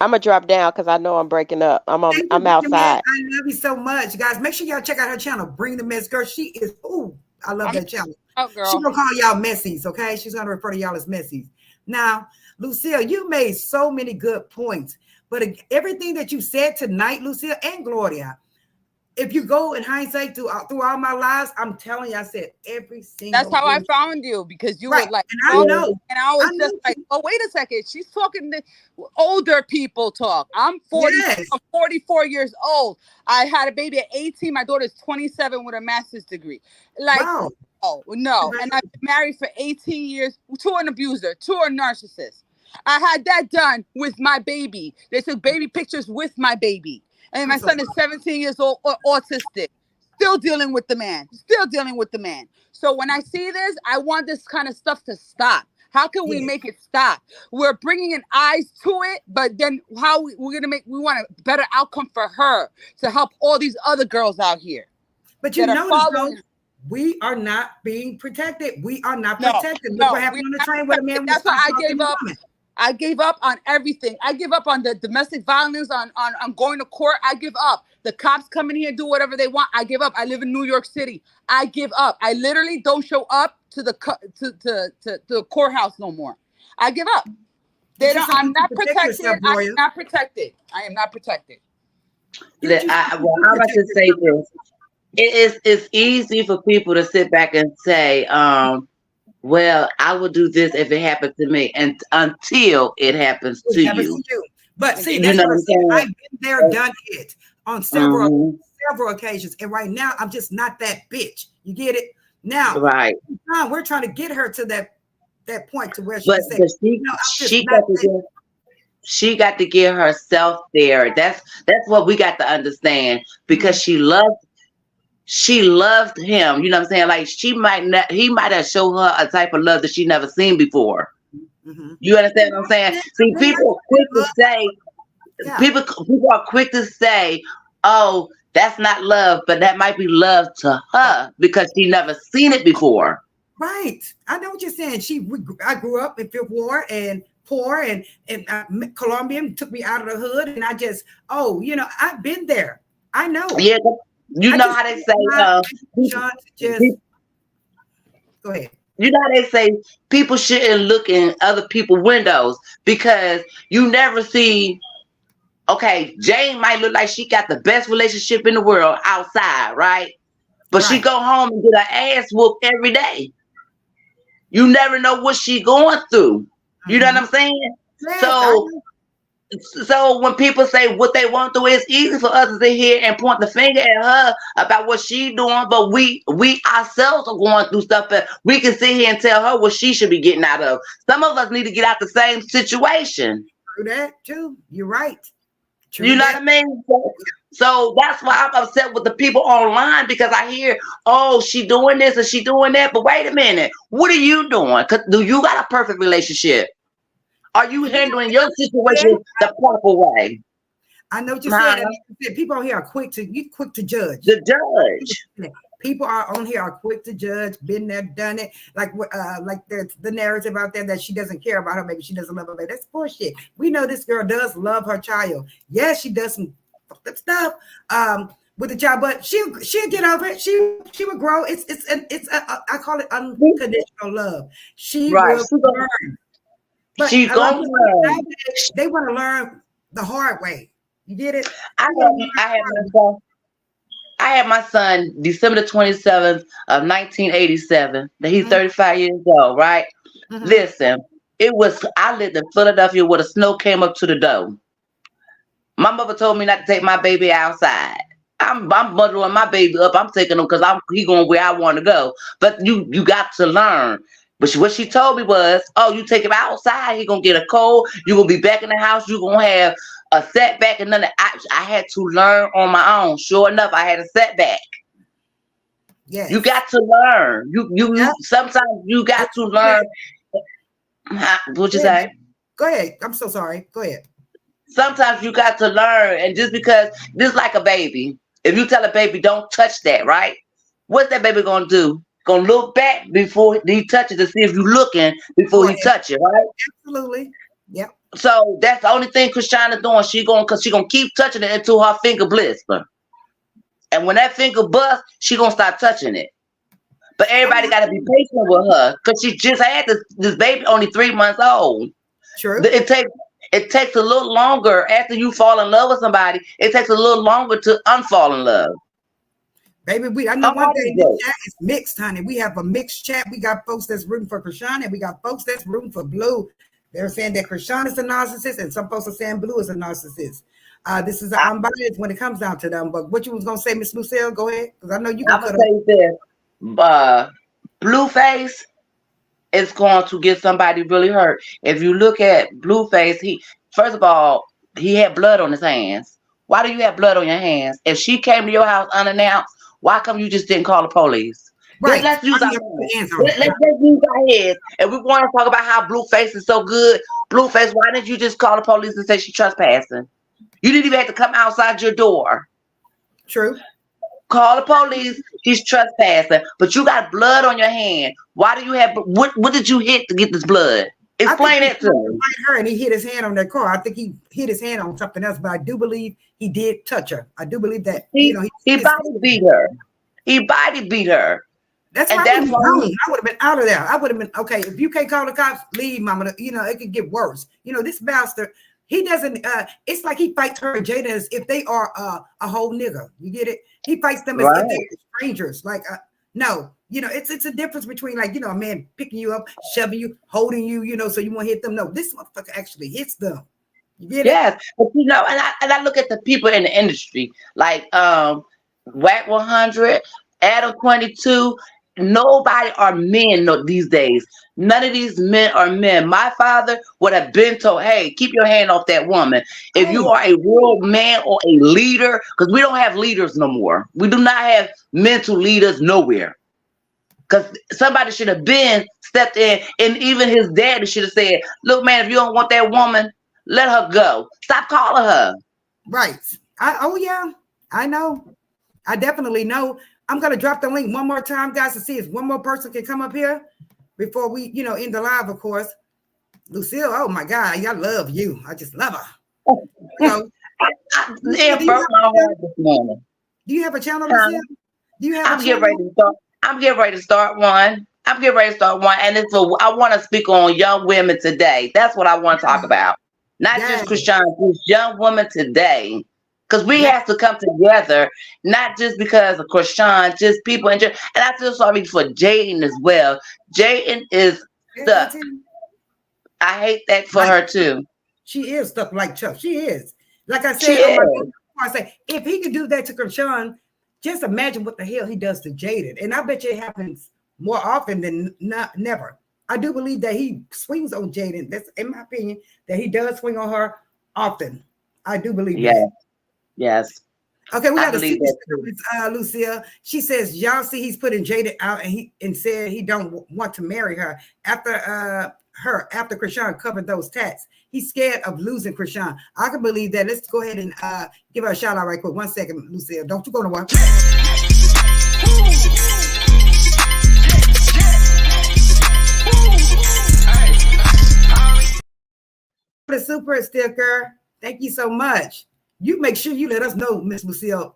I'm gonna drop down because I know I'm breaking up. I'm outside. I love you so much, guys. Make sure y'all check out her channel. Bring the Mess Girl. She is. I love that channel. She's gonna call y'all messies. Okay, she's gonna refer to y'all as messies. Now, Lucille, you made so many good points, but everything that you said tonight, Lucille and Gloria, if you go in hindsight through all my lives, I'm telling you, I said every single. That's how I thing. found you, because you Right. were like, And I know. and I was I just know like, oh, wait a second, she's talking to older people talk. I'm 40, Yes. I'm 44 years old. I had a baby at 18. My daughter's 27 with a master's degree. Like, Wow. oh no. And I've been married for 18 years to an abuser, to a narcissist. I had that done with my baby. They took baby pictures with my baby. And my son is 17 years old, autistic. Still dealing with the man. So when I see this, I want this kind of stuff to stop. How can we make it stop? We're bringing an eyes to it, but then how we're going to we want a better outcome for her to help all these other girls out here. But you notice, though, we are not being protected. We are not protected. Look what happened on the train with a man. That's why I gave up. I gave up on everything. I give up on the domestic violence, on going to court. I give up. The cops come in here and do whatever they want. I give up. I live in New York City. I give up. I literally don't show up to the courthouse no more. I give up. I'm not protected. I am not protected. I am not protected. I like to say this. It's easy for people to sit back and say, well, I will do this if it happens to me, and until it happens to you. But see, that's what I'm saying. I've been there, done it on several occasions, and right now I'm just not that bitch. You get it? Now, right? We're trying to get her to that point to where she got to get herself there. That's what we got to understand, because she loved him. You know what I'm saying? Like, he might have shown her a type of love that she never seen before. You understand what I'm saying? See, people are quick to say, people are quick to say, oh, that's not love, but that might be love to her because she never seen it before. Right. I know what you're saying. I grew up in Fifth Ward and poor, and Colombian took me out of the hood, and I just, I've been there. I know. Yeah. You know how they say, go ahead. You know how they say people shouldn't look in other people's windows, because you never see, okay, Jane might look like she got the best relationship in the world outside, right? But she go home and get her ass whooped every day. You never know what she going through. You know what I'm saying? Yes, so when people say what they want to do, it's easy for us to sit here and point the finger at her about what she's doing, but we ourselves are going through stuff that we can sit here and tell her what she should be getting out of. Some of us need to get out the same situation. True that too. You're right. You know what I mean? So that's why I'm upset with the people online, because I hear, oh, she doing this and she doing that. But wait a minute, what are you doing? Do you got a perfect relationship? Are you handling your situation the proper way? I know what you're saying. People on here are quick to judge. The judge. People on here are quick to judge. Been there, done it. Like there's the narrative out there that she doesn't care about her baby. She doesn't love her baby. That's bullshit. We know this girl does love her child. Yes, she does some fucked up stuff with the child, but she'll get over it. She will grow. I call it unconditional love. She will learn. But she gonna learn. They want to learn the hard way. You get it? I had my son December 27th of 1987. He's 35 years old, right? Listen, I lived in Philadelphia where the snow came up to the door. My mother told me not to take my baby outside. I'm bundling my baby up. I'm taking him because he going where I want to go. But you got to learn. But what she told me was, oh, you take him outside, he gonna get a cold. You gonna be back in the house. You gonna have a setback, and then I had to learn on my own. Sure enough, I had a setback. Yes. You got to learn. Sometimes you got to learn. What'd you say? Go ahead. I'm so sorry. Go ahead. Sometimes you got to learn, and just because this is like a baby. If you tell a baby don't touch that, right? What's that baby gonna do? Gonna look back before he touches to see if you're looking before he touch it, right? Absolutely. Yep. So that's the only thing Chrisean is doing. She gonna keep touching it until her finger blister. And when that finger busts, she gonna start touching it. But everybody gotta be patient with her, because she just had this baby only 3 months old. Sure. It takes a little longer after you fall in love with somebody. It takes a little longer to unfall in love. Baby, I know one Somebody thing, this go. chat is mixed, honey. We have a mixed chat. We got folks that's rooting for Chrisean, and we got folks that's rooting for Blue. They're saying that Chrisean is a narcissist, and some folks are saying Blue is a narcissist. This is unbiased when it comes down to them. But what you was gonna say, Miss Lucille? Go ahead, because I know you're I'm gonna gonna cut tell you this. Blueface is going to get somebody really hurt. If you look at Blueface, he first of all, he had blood on his hands. Why do you have blood on your hands? If she came to your house unannounced, why come you just didn't call the police? right. Let's use our Put heads. hands on it. Let's just use our heads. And we want to talk about how Blueface is so good. Blueface, why didn't you just call the police and say she's trespassing? You didn't even have to come outside your door. True. Call the police. He's trespassing, but you got blood on your hand. Why do you have what did you hit to get this blood? Explain that to me. Her and he hit his hand on that car. I think he hit his hand on something else, but I do believe he did touch her. I do believe that He body beat her. He body beat her. That's And why that's why I would have been out of there. I would have been okay. If you can't call the cops, leave, mama. You know, it could get worse. You know, this bastard, he doesn't it's like he fights her and Jaidyn as if they are a whole nigga. You get it? He fights them as if they're strangers. Like no, you know, it's a difference between, like, you know, a man picking you up, shoving you, holding you, you know, so you won't hit them. No, this motherfucker actually hits them. You get it? yes, but you know, and I look at the people in the industry, like Whack 100, Adam 22. Nobody are men these days. None of these men are men. My father would have been told, hey, keep your hand off that woman. If you are a real man or a leader, because we don't have leaders no more. We do not have mental leaders nowhere. Because somebody should have been stepped in, and even his daddy should have said, look, man, if you don't want that woman, let her go. Stop calling her. Right. Yeah, I know. I definitely know. I'm going to drop the link one more time, guys, to see if one more person can come up here before we, you know, end the live, of course. Lucille, oh my God, I love you. I just love her. So, do you have a channel, Lucille? Do you have I'm getting ready to start. I'm getting ready to start one. And it's I want to speak on young women today. That's what I want to talk about. Not just Chrisean, just young women today. Because we have to come together, not just because of Chrisean, just people and I feel sorry for Jaidyn as well. Jaidyn is stuck. I hate that for her too. She is stuck like Chuck. She is. Like I said, I say, if he could do that to Chrisean, just imagine what the hell he does to Jaidyn. And I bet you it happens more often than never. I do believe that he swings on Jaidyn. That's in my opinion, that he does swing on her often. I do believe that. Yes. Okay, we got to see Lucille. She says, y'all see he's putting Jaidyn out and said he don't want to marry her after Chrisean covered those tats. He's scared of losing Chrisean. I can believe that. Let's go ahead and give her a shout out right quick. 1 second, Lucille. Don't you go to work. The super sticker. Thank you so much. You make sure you let us know, Miss Lucille,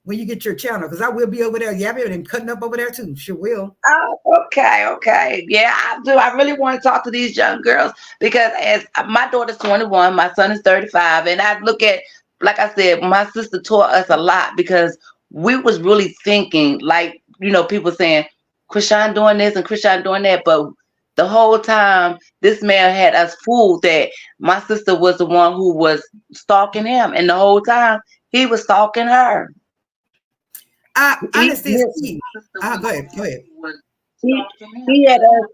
when you get your channel, because I will be over there yapping and cutting up over there too. Sure will. Oh, okay. Yeah, I do. I really want to talk to these young girls because as my daughter's 21, my son is 35, and I look at, like I said, my sister taught us a lot because we was really thinking, like, you know, people saying Chrisean doing this and Chrisean doing that, but the whole time this man had us fooled that my sister was the one who was stalking him, and the whole time he was stalking her. Honestly, go ahead. He had us.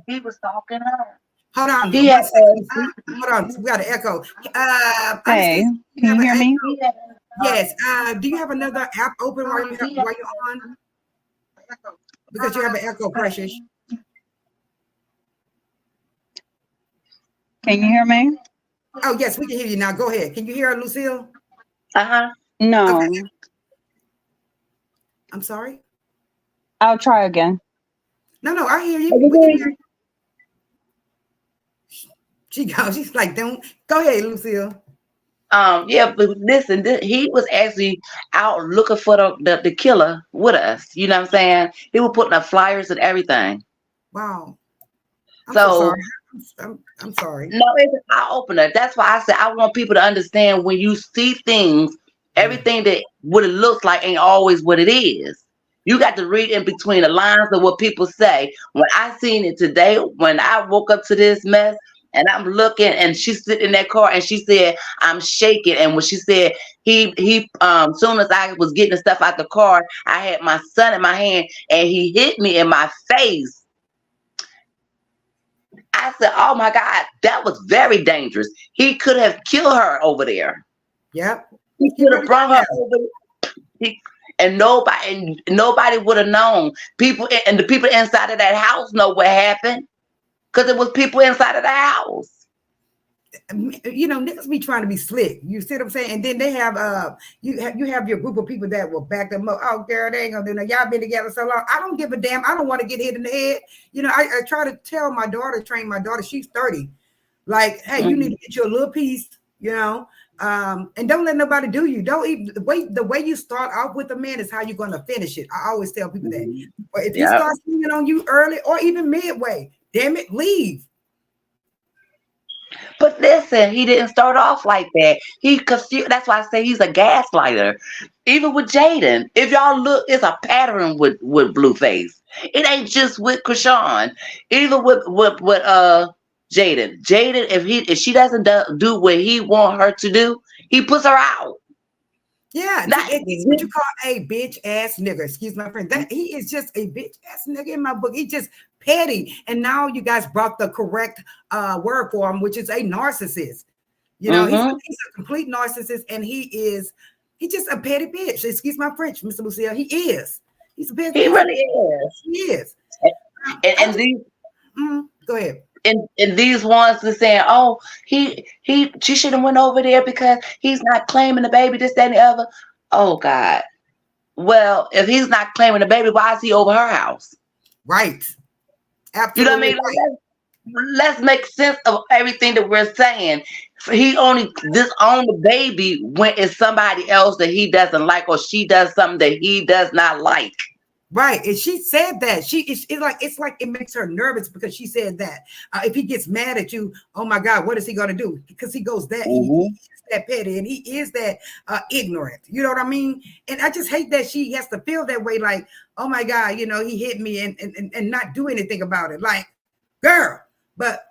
He was stalking her. Hold on. Hold on. We got an echo. Hey, can you hear me? Yes. Do you have another app open while you're on? Because you have an echo, Precious. Can you hear me? Oh, yes, we can hear you now. Go ahead. Can you hear her, Lucille? No. Okay. I'm sorry? I'll try again. No, I hear you. We can hear you. She's like, don't. Go ahead, Lucille. Yeah, but listen, he was actually out looking for the killer with us. You know what I'm saying? He was putting up flyers and everything. Wow. I'm so sorry. I'm sorry. No, it's an eye opener. That's why I said I want people to understand when you see things Everything that what it looks like ain't always what it is. You got to read in between the lines of what people say. When I seen it today, when I woke up to this mess, and I'm looking, and she's sitting in that car, and she said, "I'm shaking." And when she said soon as I was getting the stuff out the car, I had my son in my hand, and he hit me in my face. I said, "Oh my God, that was very dangerous. He could have killed her over there. Yep. He could have brought her over there." And nobody would have known. People and the people inside of that house know what happened, because it was people inside of the house. You know, niggas be trying to be slick. You see what I'm saying? And then they have you have your group of people that will back them up. Oh, girl, they ain't gonna do nothing. Y'all been together so long. I don't give a damn. I don't want to get hit in the head. You know, I try to tell my daughter, train my daughter. She's 30. Like, hey, you need to get you a little piece. You know. And don't let nobody do you. Don't even the way you start off with a man is how you're going to finish it. I always tell people that. But if he starts swinging on you early or even midway, damn it, leave. But listen, he didn't start off like that. He confused. That's why I say he's a gaslighter. Even with Jaidyn, if y'all look, it's a pattern with Blueface. It ain't just with Chrisean. Even with Jaidyn. Jaidyn, if she doesn't do what he want her to do, he puts her out. Yeah, it's what you call a bitch ass nigga. Excuse my friend. That he is just a bitch ass nigga in my book. He's just petty. And now you guys brought the correct word for him, which is a narcissist. You know, he's a complete narcissist, and he's just a petty bitch. Excuse my French, Mr. Lucille. He is. He's a petty. He really is. He is. And these. Go ahead. And these ones are saying, "Oh, she should have went over there because he's not claiming the baby, this, that, and the other." Oh God. Well, if he's not claiming the baby, why is he over her house? Right. Absolutely. You know what I mean? Like, let's make sense of everything that we're saying. He only disowned the baby when it's somebody else that he doesn't like, or she does something that he does not like. Right, and she said that it's like it makes her nervous because she said that if he gets mad at you, oh my God, what is he gonna do? Because he goes that he is that petty and he is that ignorant. You know what I mean? And I just hate that she has to feel that way. Like, oh my God, you know, he hit me and not do anything about it. Like, girl, but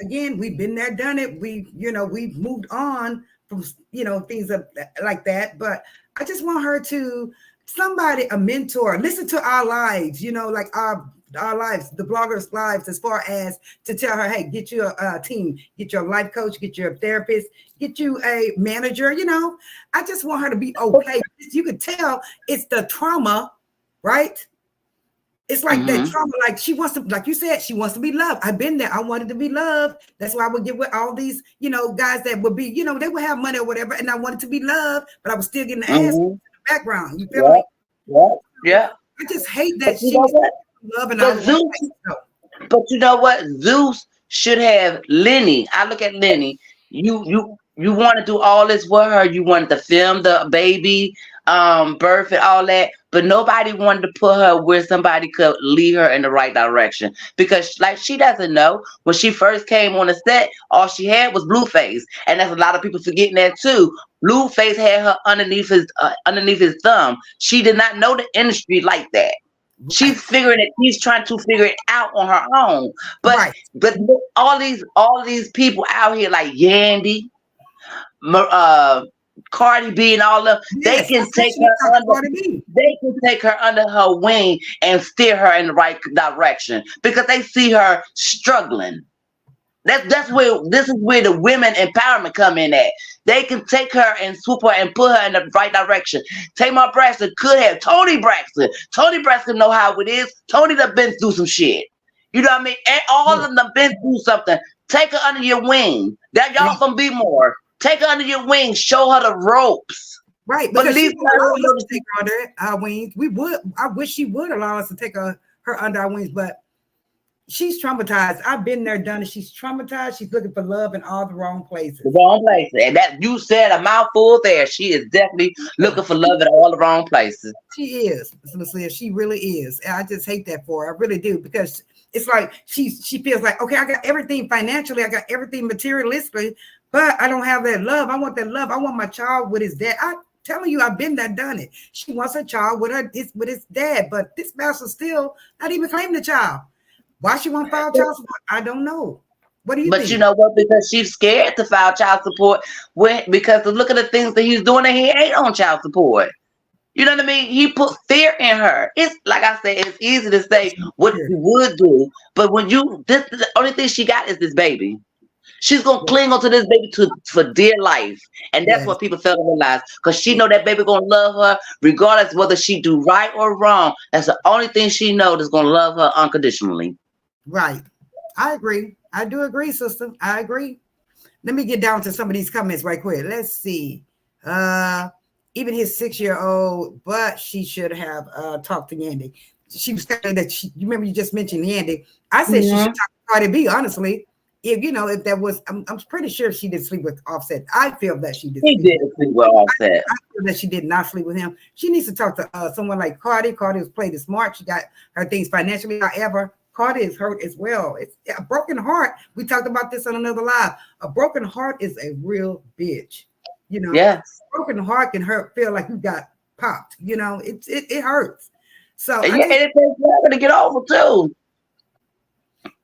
again, we've been there, done it. We've moved on from things like that. But I just want her to. Somebody, a mentor, listen to our lives, like our lives, the bloggers' lives, as far as to tell her, hey, get you a team, get your life coach, get your therapist, get you a manager. I just want her to be okay. You could tell it's the trauma, right? It's like that trauma, like she wants to, like you said, she wants to be loved. I've been there. I wanted to be loved. That's why I would get with all these, guys that would be, they would have money or whatever, and I wanted to be loved, but I was still getting the ass. Background, you feel me? Yeah. I just hate that she loving but you know what? Zeus should have Lenny. I look at Lenny. You want to do all this with her. You wanted to film the baby birth and all that, but nobody wanted to put her where somebody could lead her in the right direction, because like she doesn't know. When she first came on the set, all she had was Blueface, and that's a lot of people forgetting that too. Blueface had her underneath his thumb. She did not know the industry like that. She's figuring it. She's trying to figure it out on her own. But all these people out here like Yandy, Cardi B, and all of them, they can take her under her wing and steer her in the right direction, because they see her struggling. That's where this is where the women empowerment come in at. They can take her and swoop her and put her in the right direction. Tamar Braxton could have Tony Braxton. Tony Braxton know how it is. Tony done been through some shit. You know what I mean? And all of them been through something. Take her under your wing. That y'all gonna be more. Take her under your wing. Show her the ropes. Right, because she would allow us to take her under our wings. We would. I wish she would allow us to take her under our wings, but she's traumatized. I've been there, done it. She's traumatized. She's looking for love in all the wrong places. The wrong places. And that you said a mouthful there. She is definitely looking for love in all the wrong places. She is. She really is. And I just hate that for her. I really do, because it's like she feels like, okay, I got everything financially, I got everything materialistically, but I don't have that love. I want that love. I want my child with his dad. telling you, I've been there, done it. She wants her child with his dad, but this master still not even claiming the child. Why she won't file child support? I don't know. What do you think? But you know what? Because she's scared to file child support because look at the things that he's doing and he ain't on child support. You know what I mean? He put fear in her. It's like I said, it's easy to say what you would do, but when the only thing she got is this baby. She's gonna cling onto this baby for dear life, and that's what people fail to realize. Because she know that baby gonna love her regardless whether she do right or wrong. That's the only thing she know that's gonna love her unconditionally. Right. I agree. I do agree, sister. I agree. Let me get down to some of these comments right quick. Let's see. Even his 6-year-old, but she should have talked to Yandy. She was saying that you remember you just mentioned Yandy. I said she should talk to Cardi B, honestly. If that was, I'm pretty sure she did sleep with Offset. I feel that she did. She did sleep with Offset. I feel that she did not sleep with him. She needs to talk to someone like Cardi. Cardi was played smart. She got her things financially. However, Cardi is hurt as well. It's a broken heart. We talked about this on another live. A broken heart is a real bitch. Yes. A broken heart can feel like you got popped. It hurts. So and it takes forever to get over too.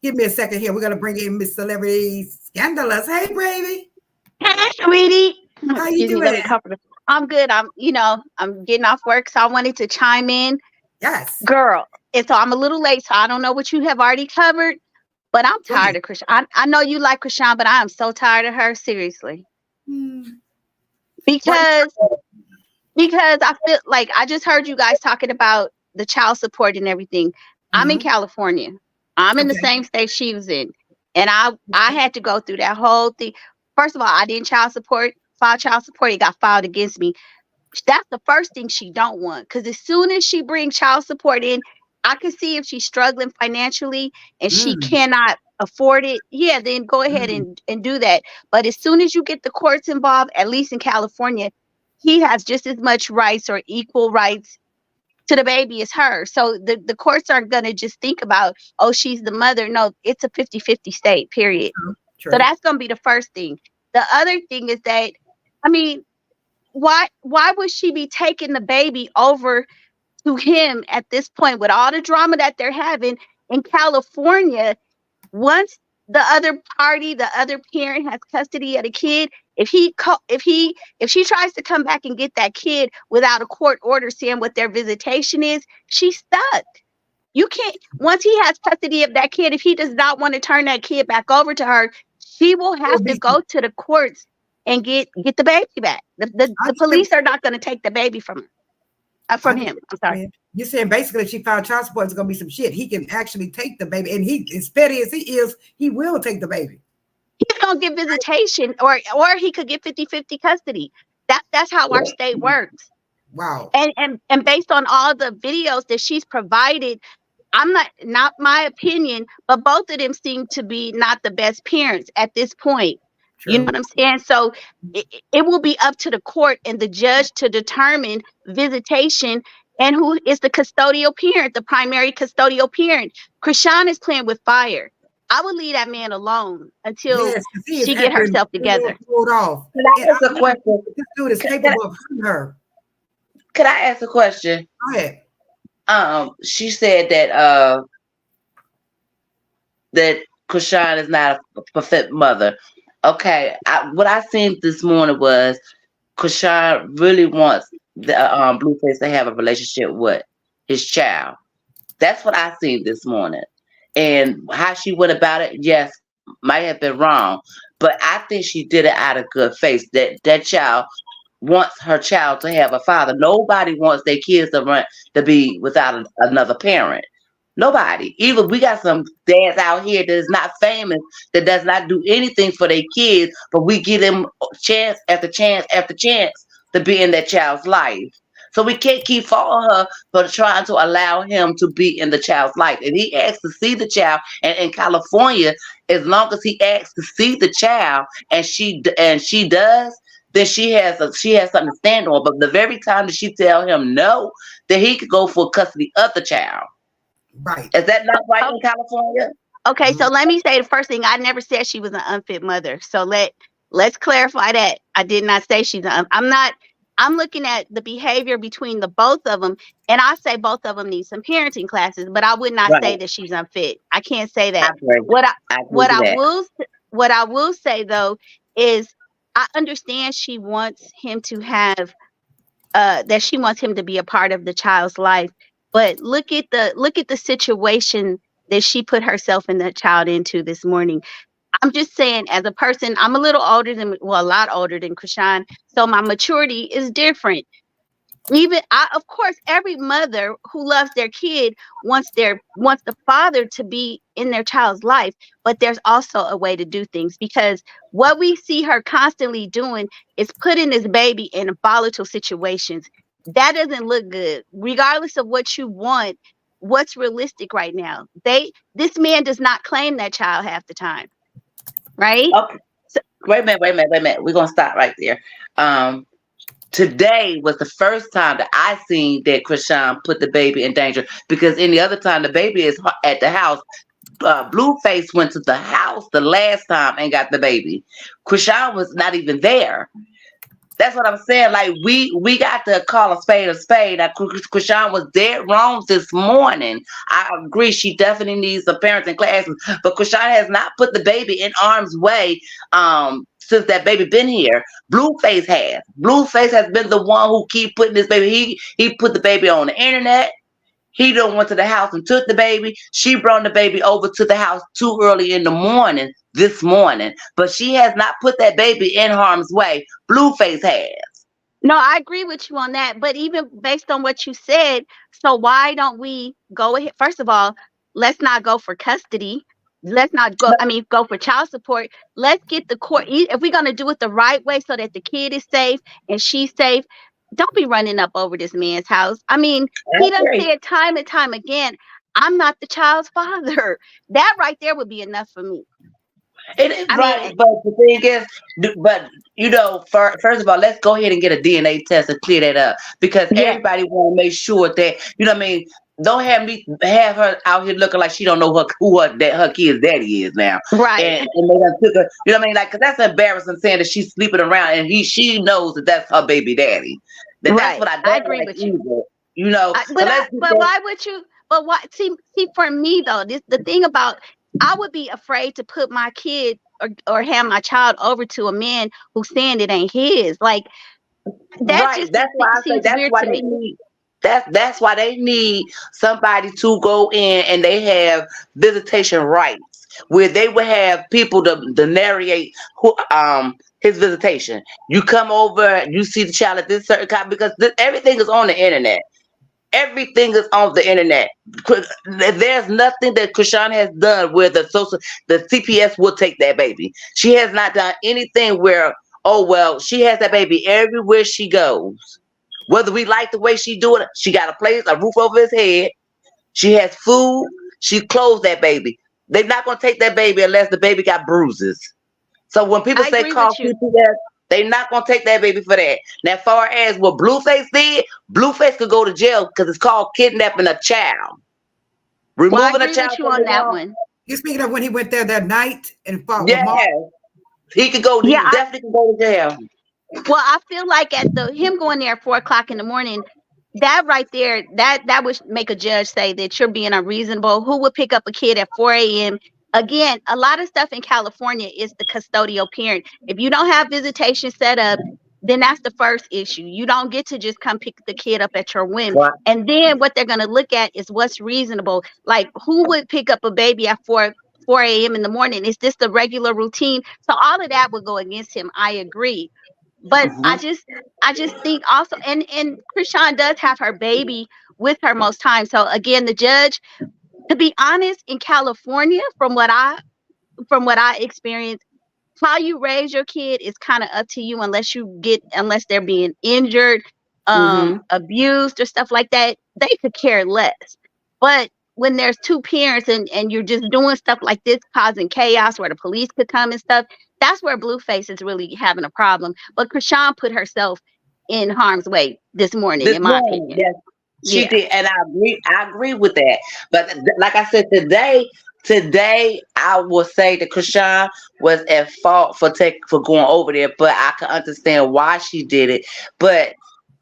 Give me a second here. We're gonna bring in Miss Celebrity Scandalous. Hey, baby. Hey, sweetie. How you doing? I'm good. I'm getting off work, so I wanted to chime in. Yes, girl. And so I'm a little late, so I don't know what you have already covered, but I'm tired of Chrisean. I know you like Chrisean, but I am so tired of her. Seriously, because I feel like I just heard you guys talking about the child support and everything. I'm in California. I'm in the same state she was in. And I had to go through that whole thing. First of all, I didn't file child support. It got filed against me. That's the first thing she don't want. Because as soon as she brings child support in, I can see if she's struggling financially and she cannot afford it. Yeah, then go ahead and do that. But as soon as you get the courts involved, at least in California, he has just as much rights or equal rights to the baby as her. So the courts aren't going to just think about, oh, she's the mother. No, it's a 50-50 state, period. True. So that's going to be the first thing. The other thing is that, I mean, why would she be taking the baby over to him at this point with all the drama that they're having in California? Once the other parent has custody of the kid, if she tries to come back and get that kid without a court order saying what their visitation is, she's stuck. You can't, once he has custody of that kid, if he does not want to turn that kid back over to her, she will have to go to the courts and get the baby back. The police are not going to take the baby from her. From him. I'm sorry. You're saying basically if she filed child support, it's going to be some shit. He can actually take the baby. And he, as petty as he is, he will take the baby. He's going to get visitation or he could get 50-50 custody. That's how our state works. Wow. And based on all the videos that she's provided, I'm not my opinion, but both of them seem to be not the best parents at this point. True. You know what I'm saying? So it will be up to the court and the judge to determine visitation and who is the custodial parent, the primary custodial parent. Chrisean is playing with fire. I would leave that man alone until she get herself together. Could I ask a question? This dude is capable of hurting her. Could I ask a question? Go ahead. She said that Chrisean is not a perfect mother. Okay, what I seen this morning was Chrisean really wants the Blueface to have a relationship with his child. That's what I seen this morning. And how she went about it, yes, might have been wrong. But I think she did it out of good faith. That child wants her child to have a father. Nobody wants their kids to be without another parent. Nobody. Even we got some dads out here that is not famous, that does not do anything for their kids, but we give them chance after chance after chance to be in that child's life. So we can't keep following her for trying to allow him to be in the child's life. And he asks to see the child. And in California, as long as he asks to see the child and she does, then she has something to stand on. But the very time that she tell him no, then he could go for custody of the child. Right. Is that not right in California? Okay, so let me say the first thing. I never said she was an unfit mother. So let's clarify that. I did not say I'm not I'm looking at the behavior between the both of them, and I say both of them need some parenting classes, but I would not Right. say that she's unfit. I can't say I that. agree. What I I agree what with I that. will say though is I understand she wants him to have that she wants him to be a part of the child's life, but look at the situation that she put herself and that child into this morning. I'm just saying, as a person, I'm a little older than, well, a lot older than Chrisean, so my maturity is different. Of course, every mother who loves their kid wants the father to be in their child's life, but there's also a way to do things, because what we see her constantly doing is putting this baby in volatile situations. That doesn't look good. Regardless of what you want, what's realistic right now? This man does not claim that child half the time, right? Okay. So, Wait a minute. We're gonna stop right there. Today was the first time that I seen that Chrisean put the baby in danger, because any other time the baby is at the house. Blueface went to the house the last time and got the baby. Chrisean was not even there. That's what I'm saying. Like, we got to call a spade a spade. Now, Chrisean was dead wrong this morning. I agree. She definitely needs some parenting classes. But Chrisean has not put the baby in harm's way since that baby been here. Blueface has. Blueface has been the one who keep putting this baby. He put the baby on the internet. He done went to the house and took the baby. She brought the baby over to the house too early in the morning this morning. But she has not put that baby in harm's way. Blueface has. no, I agree with you on that. But even based on what you said, so why don't we go ahead? First of all, let's not go for custody. Let's not go, go for child support. Let's get the court. If we're going to do it the right way so that the kid is safe and she's safe, don't be running up over this man's house. He done said time and time again, I'm not the child's father. That right there would be enough for me. It is right, but the thing is, first of all, let's go ahead and get a DNA test and clear that up, because everybody want to make sure that, don't have her out here looking like she don't know who her kid's daddy is now. Right. And they done took her, because that's embarrassing saying that she's sleeping around and she knows that that's her baby daddy. That's what I agree with you. But why would you? But why? See, for me though, the thing about, I would be afraid to put my kid or hand my child over to a man who's saying it ain't his. Like that that's why I say that's why they need. That's why they need somebody to go in, and they have visitation rights where they would have people to narrate his visitation. You come over, you see the child at this certain time, because everything is on the internet. Everything is on the internet. There's nothing that Chrisean has done where the CPS will take that baby. She has not done anything where, she has that baby everywhere she goes. Whether we like the way she do it, she got a roof over his head. She has food. She clothes that baby. They're not going to take that baby unless the baby got bruises. So when people say call CPS, they're not going to take that baby for that. Now, as far as what Blueface did, Blueface could go to jail because it's called kidnapping a child. Removing a child from that one. You're speaking of when he went there that night and fought with Mark? He could go. He definitely could go to jail. Well, I feel like him going there at 4:00 in the morning, that right there, that would make a judge say that you're being unreasonable. Who would pick up a kid at 4 a.m.? Again, a lot of stuff in California is the custodial parent. If you don't have visitation set up, then that's the first issue. You don't get to just come pick the kid up at your whim. Right. And then what they're going to look at is what's reasonable. Like, who would pick up a baby at 4 a.m. in the morning? Is this the regular routine? So all of that would go against him. I agree. But I just think also, and Chrisean does have her baby with her most times. So again, the judge, to be honest, in California, from what I experienced, how you raise your kid is kind of up to you, unless they're being injured, abused or stuff like that. They could care less. But when there's two parents and you're just doing stuff like this, causing chaos where the police could come and stuff, that's where Blueface is really having a problem. But Chrisean put herself in harm's way this morning, in my opinion. Yes, she did, and I agree with that. But like I said, today I will say that Chrisean was at fault for going over there, but I can understand why she did it. But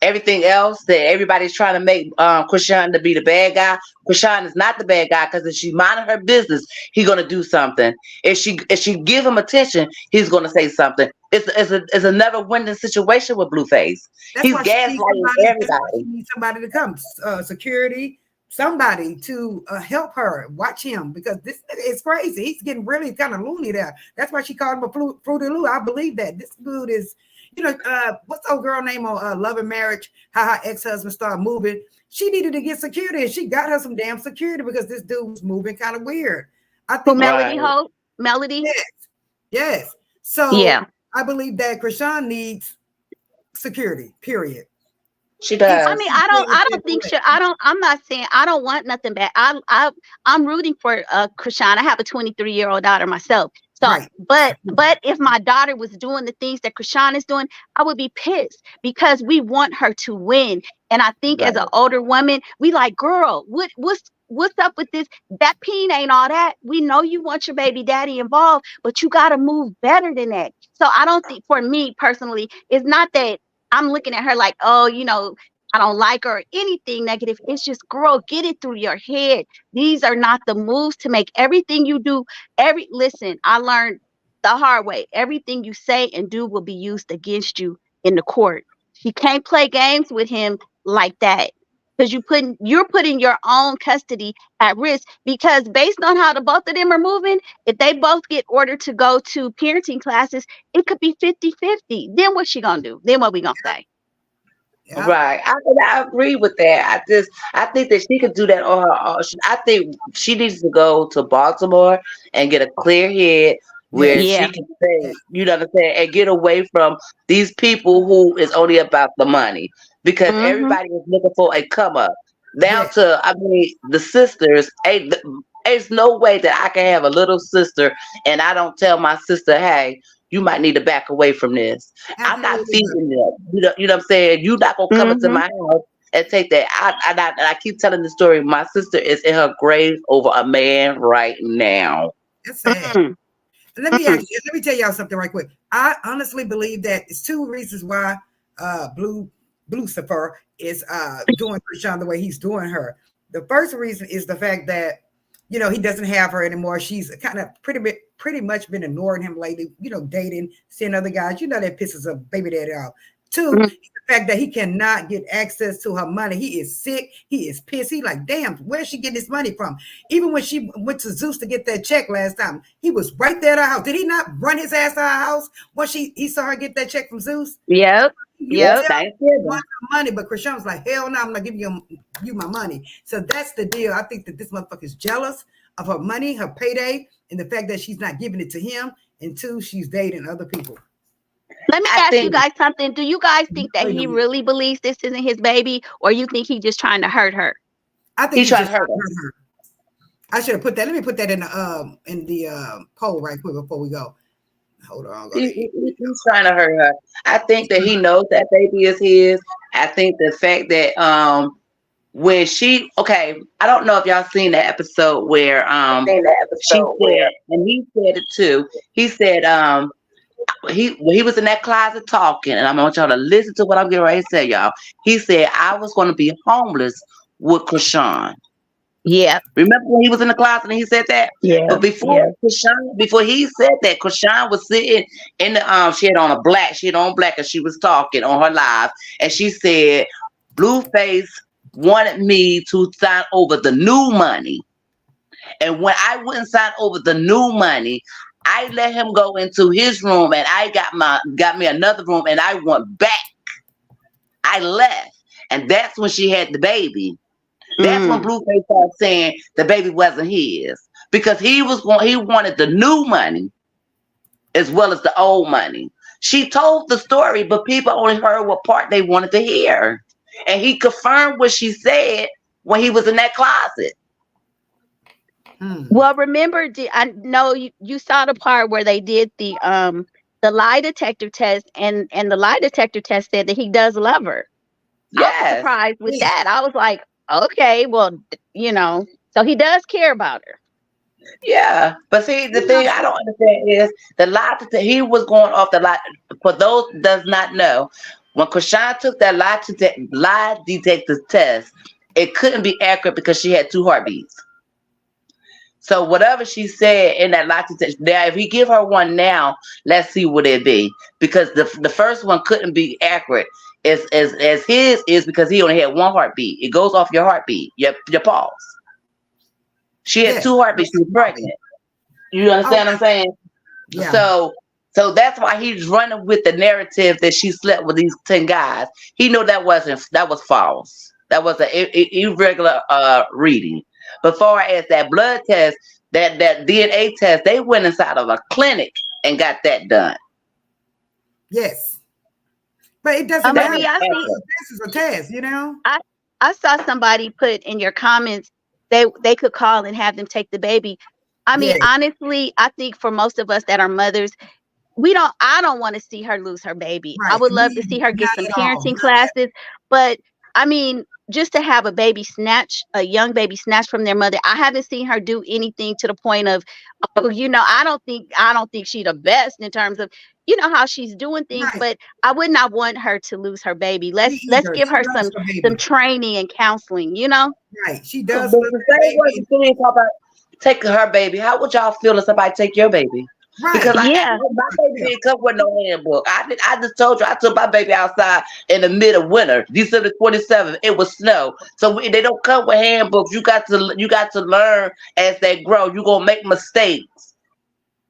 everything else that everybody's trying to make Chrisean to be the bad guy. Chrisean is not the bad guy because if she minded her business, he's gonna do something. If she give him attention, he's gonna say something. It's a never winning situation with Blueface. That's He's why she needs gaslighting somebody. That's why everybody. she needs somebody to come, security, somebody to help her watch him, because this is crazy. He's getting really kind of loony there. That's why she called him a Fruity Lou. I believe that this dude is, what's the old girl name on Love and Marriage? How her ex-husband started moving. She needed to get security, and she got her some damn security because this dude was moving kind of weird. I think Melody Hope, Melody. Yes. So yeah, I believe that Chrisean needs security. Period. She does. I mean, I don't think so. I'm not saying I don't want nothing bad. I'm rooting for Chrisean. I have a 23-year-old daughter myself. So, Right. but if my daughter was doing the things that Chrisean is doing, I would be pissed because we want her to win. And I think as an older woman, we like, girl, what's up with this? That peen ain't all that. We know you want your baby daddy involved, but you got to move better than that. So I don't think, for me personally, it's not that I'm looking at her like, oh, I don't like her or anything negative. It's just, girl, get it through your head. These are not the moves to make. Everything you do, listen, I learned the hard way. Everything you say and do will be used against you in the court. She can't play games with him like that, because you're putting your own custody at risk, because based on how the both of them are moving, if they both get ordered to go to parenting classes, it could be 50-50. Then what's she gonna do? Then what we gonna say? Yeah. Right. I agree with that. I think that she could do that on her own. I think she needs to go to Baltimore and get a clear head where Yeah. she can say, you know what I'm saying, and get away from these people who is only about the money, because everybody is looking for a come up. Down to, I mean, the sisters. There's no way that I can have a little sister and I don't tell my sister, hey, you might need to back away from this. I'm not feeding them. You know what I'm saying? You're not gonna come into my house and take that. I keep telling the story. My sister is in her grave over a man right now. That's sad. Let me tell y'all something right quick. I honestly believe that it's two reasons why Bluecifer is doing Chrisean the way he's doing her. The first reason is the fact that he doesn't have her anymore. She's kind of pretty much been ignoring him lately, dating, seeing other guys. That pisses a baby daddy off. Two, the fact that he cannot get access to her money. He is sick. He is pissed. He like, damn, where's she getting this money from? Even when she went to Zeus to get that check last time, he was right there at her house. Did he not run his ass to her house once he saw her get that check from Zeus? Yep. Thank you. Money, but Chrisean was like, hell no, I'm not giving you my money. So that's the deal. I think that this motherfucker is jealous of her money, her payday, and the fact that she's not giving it to him. And two, she's dating other people. Let me ask you guys something. Do you guys think that he really believes this isn't his baby, or you think he's just trying to hurt her? I think he's trying to hurt her. I should have put that. Let me put that in the poll right quick before we go. Hold on. He's trying to hurt her. I think that he knows that baby is his. I think the fact that when I don't know if y'all seen that episode where she said, and he said it too. He said he was in that closet talking, and I want y'all to listen to what I'm getting ready to say, y'all. He said, I was going to be homeless with Chrisean. Yeah. Remember when he was in the closet and he said that? Yeah. But before he said that, Chrisean was sitting in the she had on black and she was talking on her live, and she said, Blueface wanted me to sign over the new money. And when I wouldn't sign over the new money, I let him go into his room, and I got me another room, and I went back. I left, and that's when she had the baby. That's when Blueface started saying the baby wasn't his, because he wanted the new money as well as the old money. She told the story, but people only heard what part they wanted to hear, and he confirmed what she said when he was in that closet. Well, remember, I know you saw the part where they did the lie detector test, and the lie detector test said that he does love her. Yes. I was surprised with that. I was like, okay, well, so he does care about her. Yeah, but see, the thing I don't understand is the lie that he was going off the lie. For those does not know, When Chrisean took that lie detector test, it couldn't be accurate because she had 2 heartbeats. So whatever she said in that lie detector, now if he give her one now, let's see what it be. Because the first one couldn't be accurate as his is because he only had 1 heartbeat. It goes off your heartbeat, your pulse. She had 2 heartbeats. She was pregnant. You understand what I'm saying? Yeah. So that's why he's running with the narrative that she slept with these 10 guys. He knew that was false. That was an irregular reading. But far as that blood test, that DNA test, they went inside of a clinic and got that done. Yes. But it doesn't matter. Maybe This is a test, you know? I saw somebody put in your comments they could call and have them take the baby. I mean, honestly, I think for most of us that are mothers, I don't want to see her lose her baby. Right. I would love to see her get some parenting classes, but I mean, just to have a young baby snatched from their mother. I haven't seen her do anything to the point of, I don't think she's the best in terms of, how she's doing things, but I would not want her to lose her baby. Let's give her some training and counseling, Right. She does. The same way about taking her baby. How would y'all feel if somebody take your baby? Right. Because my baby didn't come with no handbook. I just told you I took my baby outside in the middle of winter, December 27th. It was snow, so they don't come with handbooks. You got to learn as they grow. You're gonna make mistakes.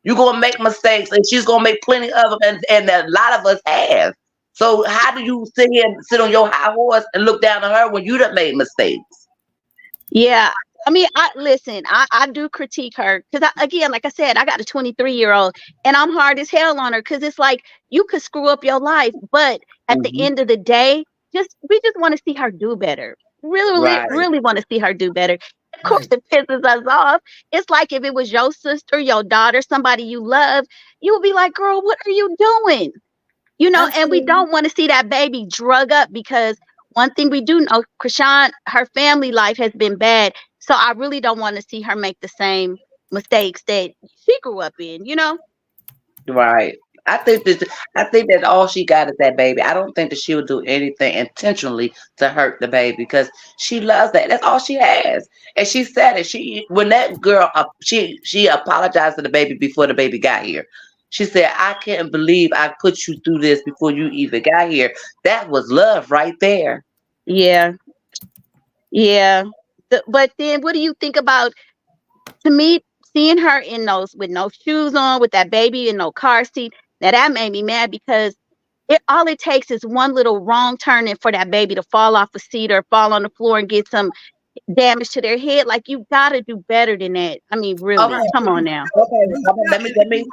You're gonna make mistakes, and she's gonna make plenty of them, and a lot of us have. So how do you sit on your high horse and look down on her when you done made mistakes? Yeah. I mean, I do critique her because, again, like I said, I got a 23-year-old and I'm hard as hell on her because it's like you could screw up your life. But at the end of the day, we just want to see her do better. Really want to see her do better. Of course, it pisses us off. It's like if it was your sister, your daughter, somebody you love, you would be like, girl, what are you doing? And we don't want to see that baby drug up because one thing we do know, Chrisean, her family life has been bad. So I really don't want to see her make the same mistakes that she grew up in, Right. I think that all she got is that baby. I don't think that she would do anything intentionally to hurt the baby because she loves that. That's all she has. And she said it. When that girl, she apologized to the baby before the baby got here. She said, I can't believe I put you through this before you even got here. That was love right there. Yeah. Yeah. But then what do you think about, to me, seeing her in those with no shoes on, with that baby in no car seat? Now that made me mad because all it takes is one little wrong turn and for that baby to fall off a seat or fall on the floor and get some damage to their head. Like, you gotta do better than that. I mean, really, come on now. Okay, let me. They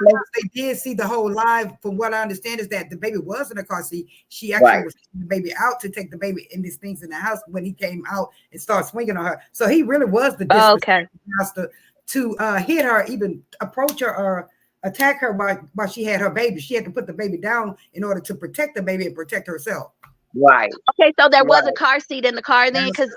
did see the whole live. From what I understand is that the baby was in a car seat. She actually was taking the baby out to take the baby in these things in the house when he came out and started swinging on her. So he really was the master to hit her, even approach her or attack her while she had her baby. She had to put the baby down in order to protect the baby and protect herself. Right. Okay, so there was a car seat in the car then, because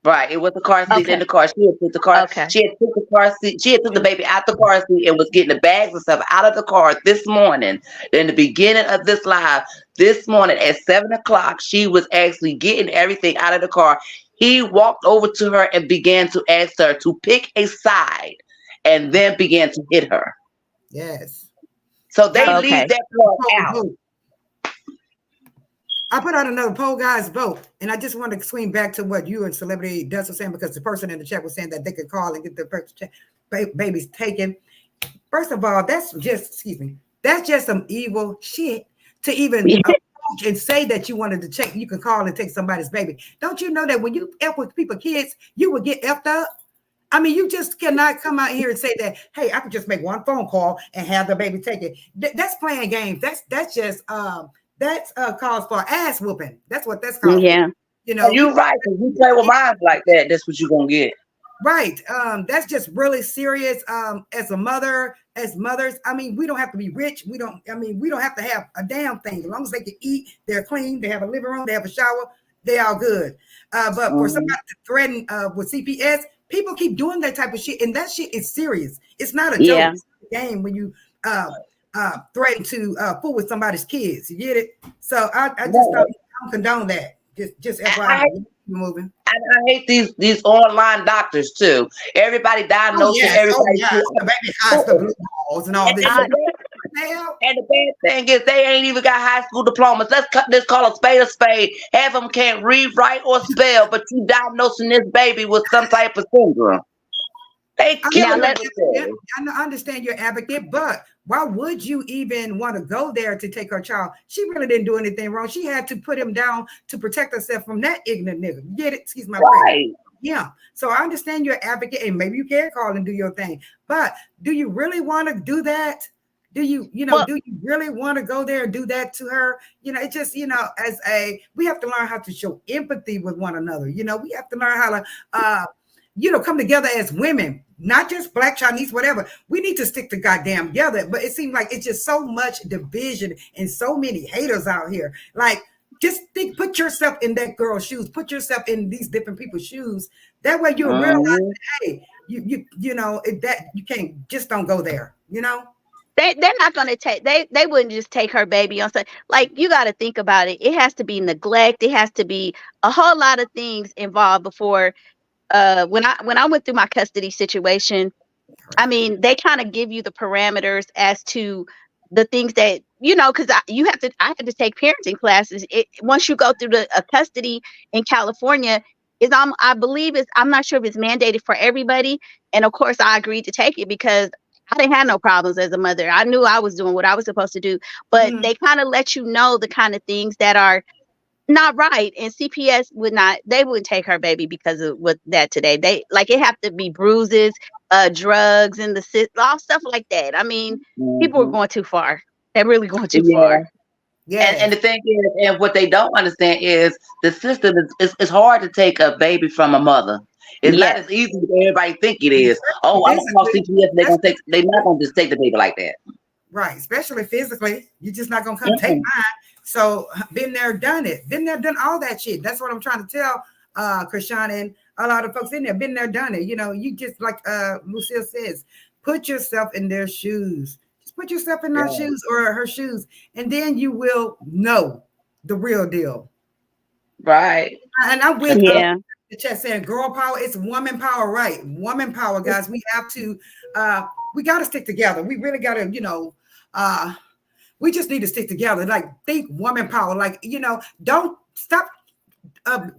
Right. It was the car seat in the car. She had put the car. She had took the car seat. She had took the baby out the car seat and was getting the bags and stuff out of the car this morning. In the beginning of this live, this morning at 7:00, she was actually getting everything out of the car. He walked over to her and began to ask her to pick a side, and then began to hit her. Yes. So they leave that part out. I put out another poll, guys, vote. And I just want to swing back to what you and Celebrity Dust were saying, because the person in the chat was saying that they could call and get their babies taken. First of all, that's just some evil shit to even approach and say that you wanted to check. You can call and take somebody's baby. Don't you know that when you F with people, kids, you will get effed up? I mean, you just cannot come out here and say that, hey, I could just make one phone call and have the baby taken. That's playing games. That's just that's cause for ass whooping. That's what that's called. Yeah. You know, you're right. If you play with minds like that, that's what you're gonna get. Right. That's just really serious. As mothers, I mean, we don't have to be rich. We don't have to have a damn thing. As long as they can eat, they're clean, they have a living room, they have a shower, they all good. But for somebody to threaten with CPS, people keep doing that type of shit, and that shit is serious. It's not a joke. It's a game when you threaten to fool with somebody's kids. You get it? So I just don't condone that. Just FYI, moving. And I hate these online doctors too. Everybody diagnosing everybody. The baby has the blue balls and all this. And the bad thing is they ain't even got high school diplomas. Let's cut this, call a spade a spade. Half of them can't read, write, or spell, but you diagnosing this baby with some type of syndrome. They killing I understand your advocate, but why would you even want to go there to take her child? She really didn't do anything wrong. She had to put him down to protect herself from that ignorant nigga. You get it? Excuse my friend. Yeah. So I understand your advocate, and maybe you can call and do your thing. But do you really want to do that? Do you really want to go there and do that to her? It just, we have to learn how to show empathy with one another. We have to learn how to, come together as women, not just Black, Chinese, whatever. We need to stick to goddamn together. But it seems like it's just so much division and so many haters out here. Like, just put yourself in that girl's shoes. Put yourself in these different people's shoes. That way you'll realize, hey, that you can't, just don't go there, They're not going to take, they wouldn't just take her baby on. Like, you got to think about it. It has to be neglect. It has to be a whole lot of things involved before, when I went through my custody situation, I mean, they kind of give you the parameters as to the things that, because I had to take parenting classes. Once you go through a custody in California, I believe I'm not sure if it's mandated for everybody. And of course I agreed to take it because I didn't have no problems as a mother. I knew I was doing what I was supposed to do, but they kind of let you know the kind of things that are not right. And CPS wouldn't take her baby because of what that today. It have to be bruises, drugs, and all stuff like that. I mean, people are going too far. They're really going too far. Yeah. And the thing is, and what they don't understand is the system is hard to take a baby from a mother. It's not as easy as everybody think it is. Oh, I'm gonna call CPS. They're not gonna just take the baby like that. Right, especially physically. You're just not gonna come take mine. So been there, done it. Been there, done all that shit. That's what I'm trying to tell Chrisean and a lot of folks in there. Been there, done it. You just, like Lucille says, put yourself in their shoes. Just put yourself in their shoes or her shoes, and then you will know the real deal. Right. And I'm with the chat saying girl power, it's woman power, right? Woman power, guys. We have to we got to stick together. We really got to, we just need to stick together. Like, think woman power. Like, don't stop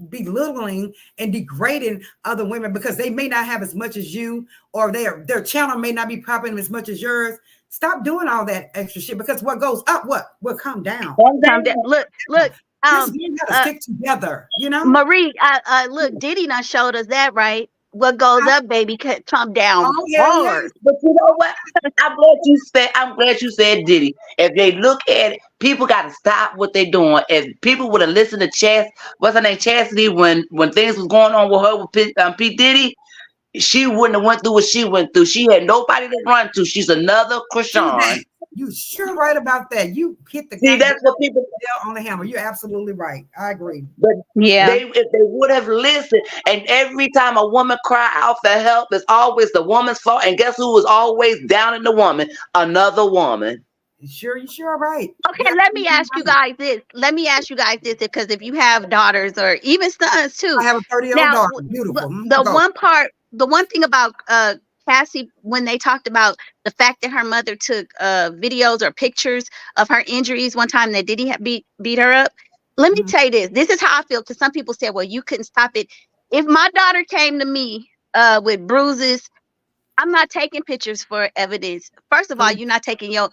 belittling and degrading other women because they may not have as much as you, or their channel may not be popping as much as yours. Stop doing all that extra shit, because what goes up, what will come down. Look. You gotta stick together, Marie, look, Diddy done showed us that, right? What goes up, baby, can come down hard. Yeah. But you know what? I'm glad you said Diddy. If they look at it, people got to stop what they're doing. If people would have listened to what's her name, Chastity, when things was going on with her with P. Diddy, she wouldn't have went through what she went through. She had nobody to run to. She's another Chrisean. You sure right about that. You hit the that's what people on the hammer. You're absolutely right. I agree. But if they would have listened, and every time a woman cry out for help, it's always the woman's fault. And guess who was always down in the woman? Another woman. You sure right. Okay, let me ask you guys this. Because if you have daughters or even sons too. I have a 30-year-old daughter. Beautiful. The one thing about Cassie, when they talked about the fact that her mother took videos or pictures of her injuries one time that Diddy had beat her up. Let me tell you this. This is how I feel, because some people said, well, you couldn't stop it. If my daughter came to me with bruises, I'm not taking pictures for evidence. First of all, you're not taking your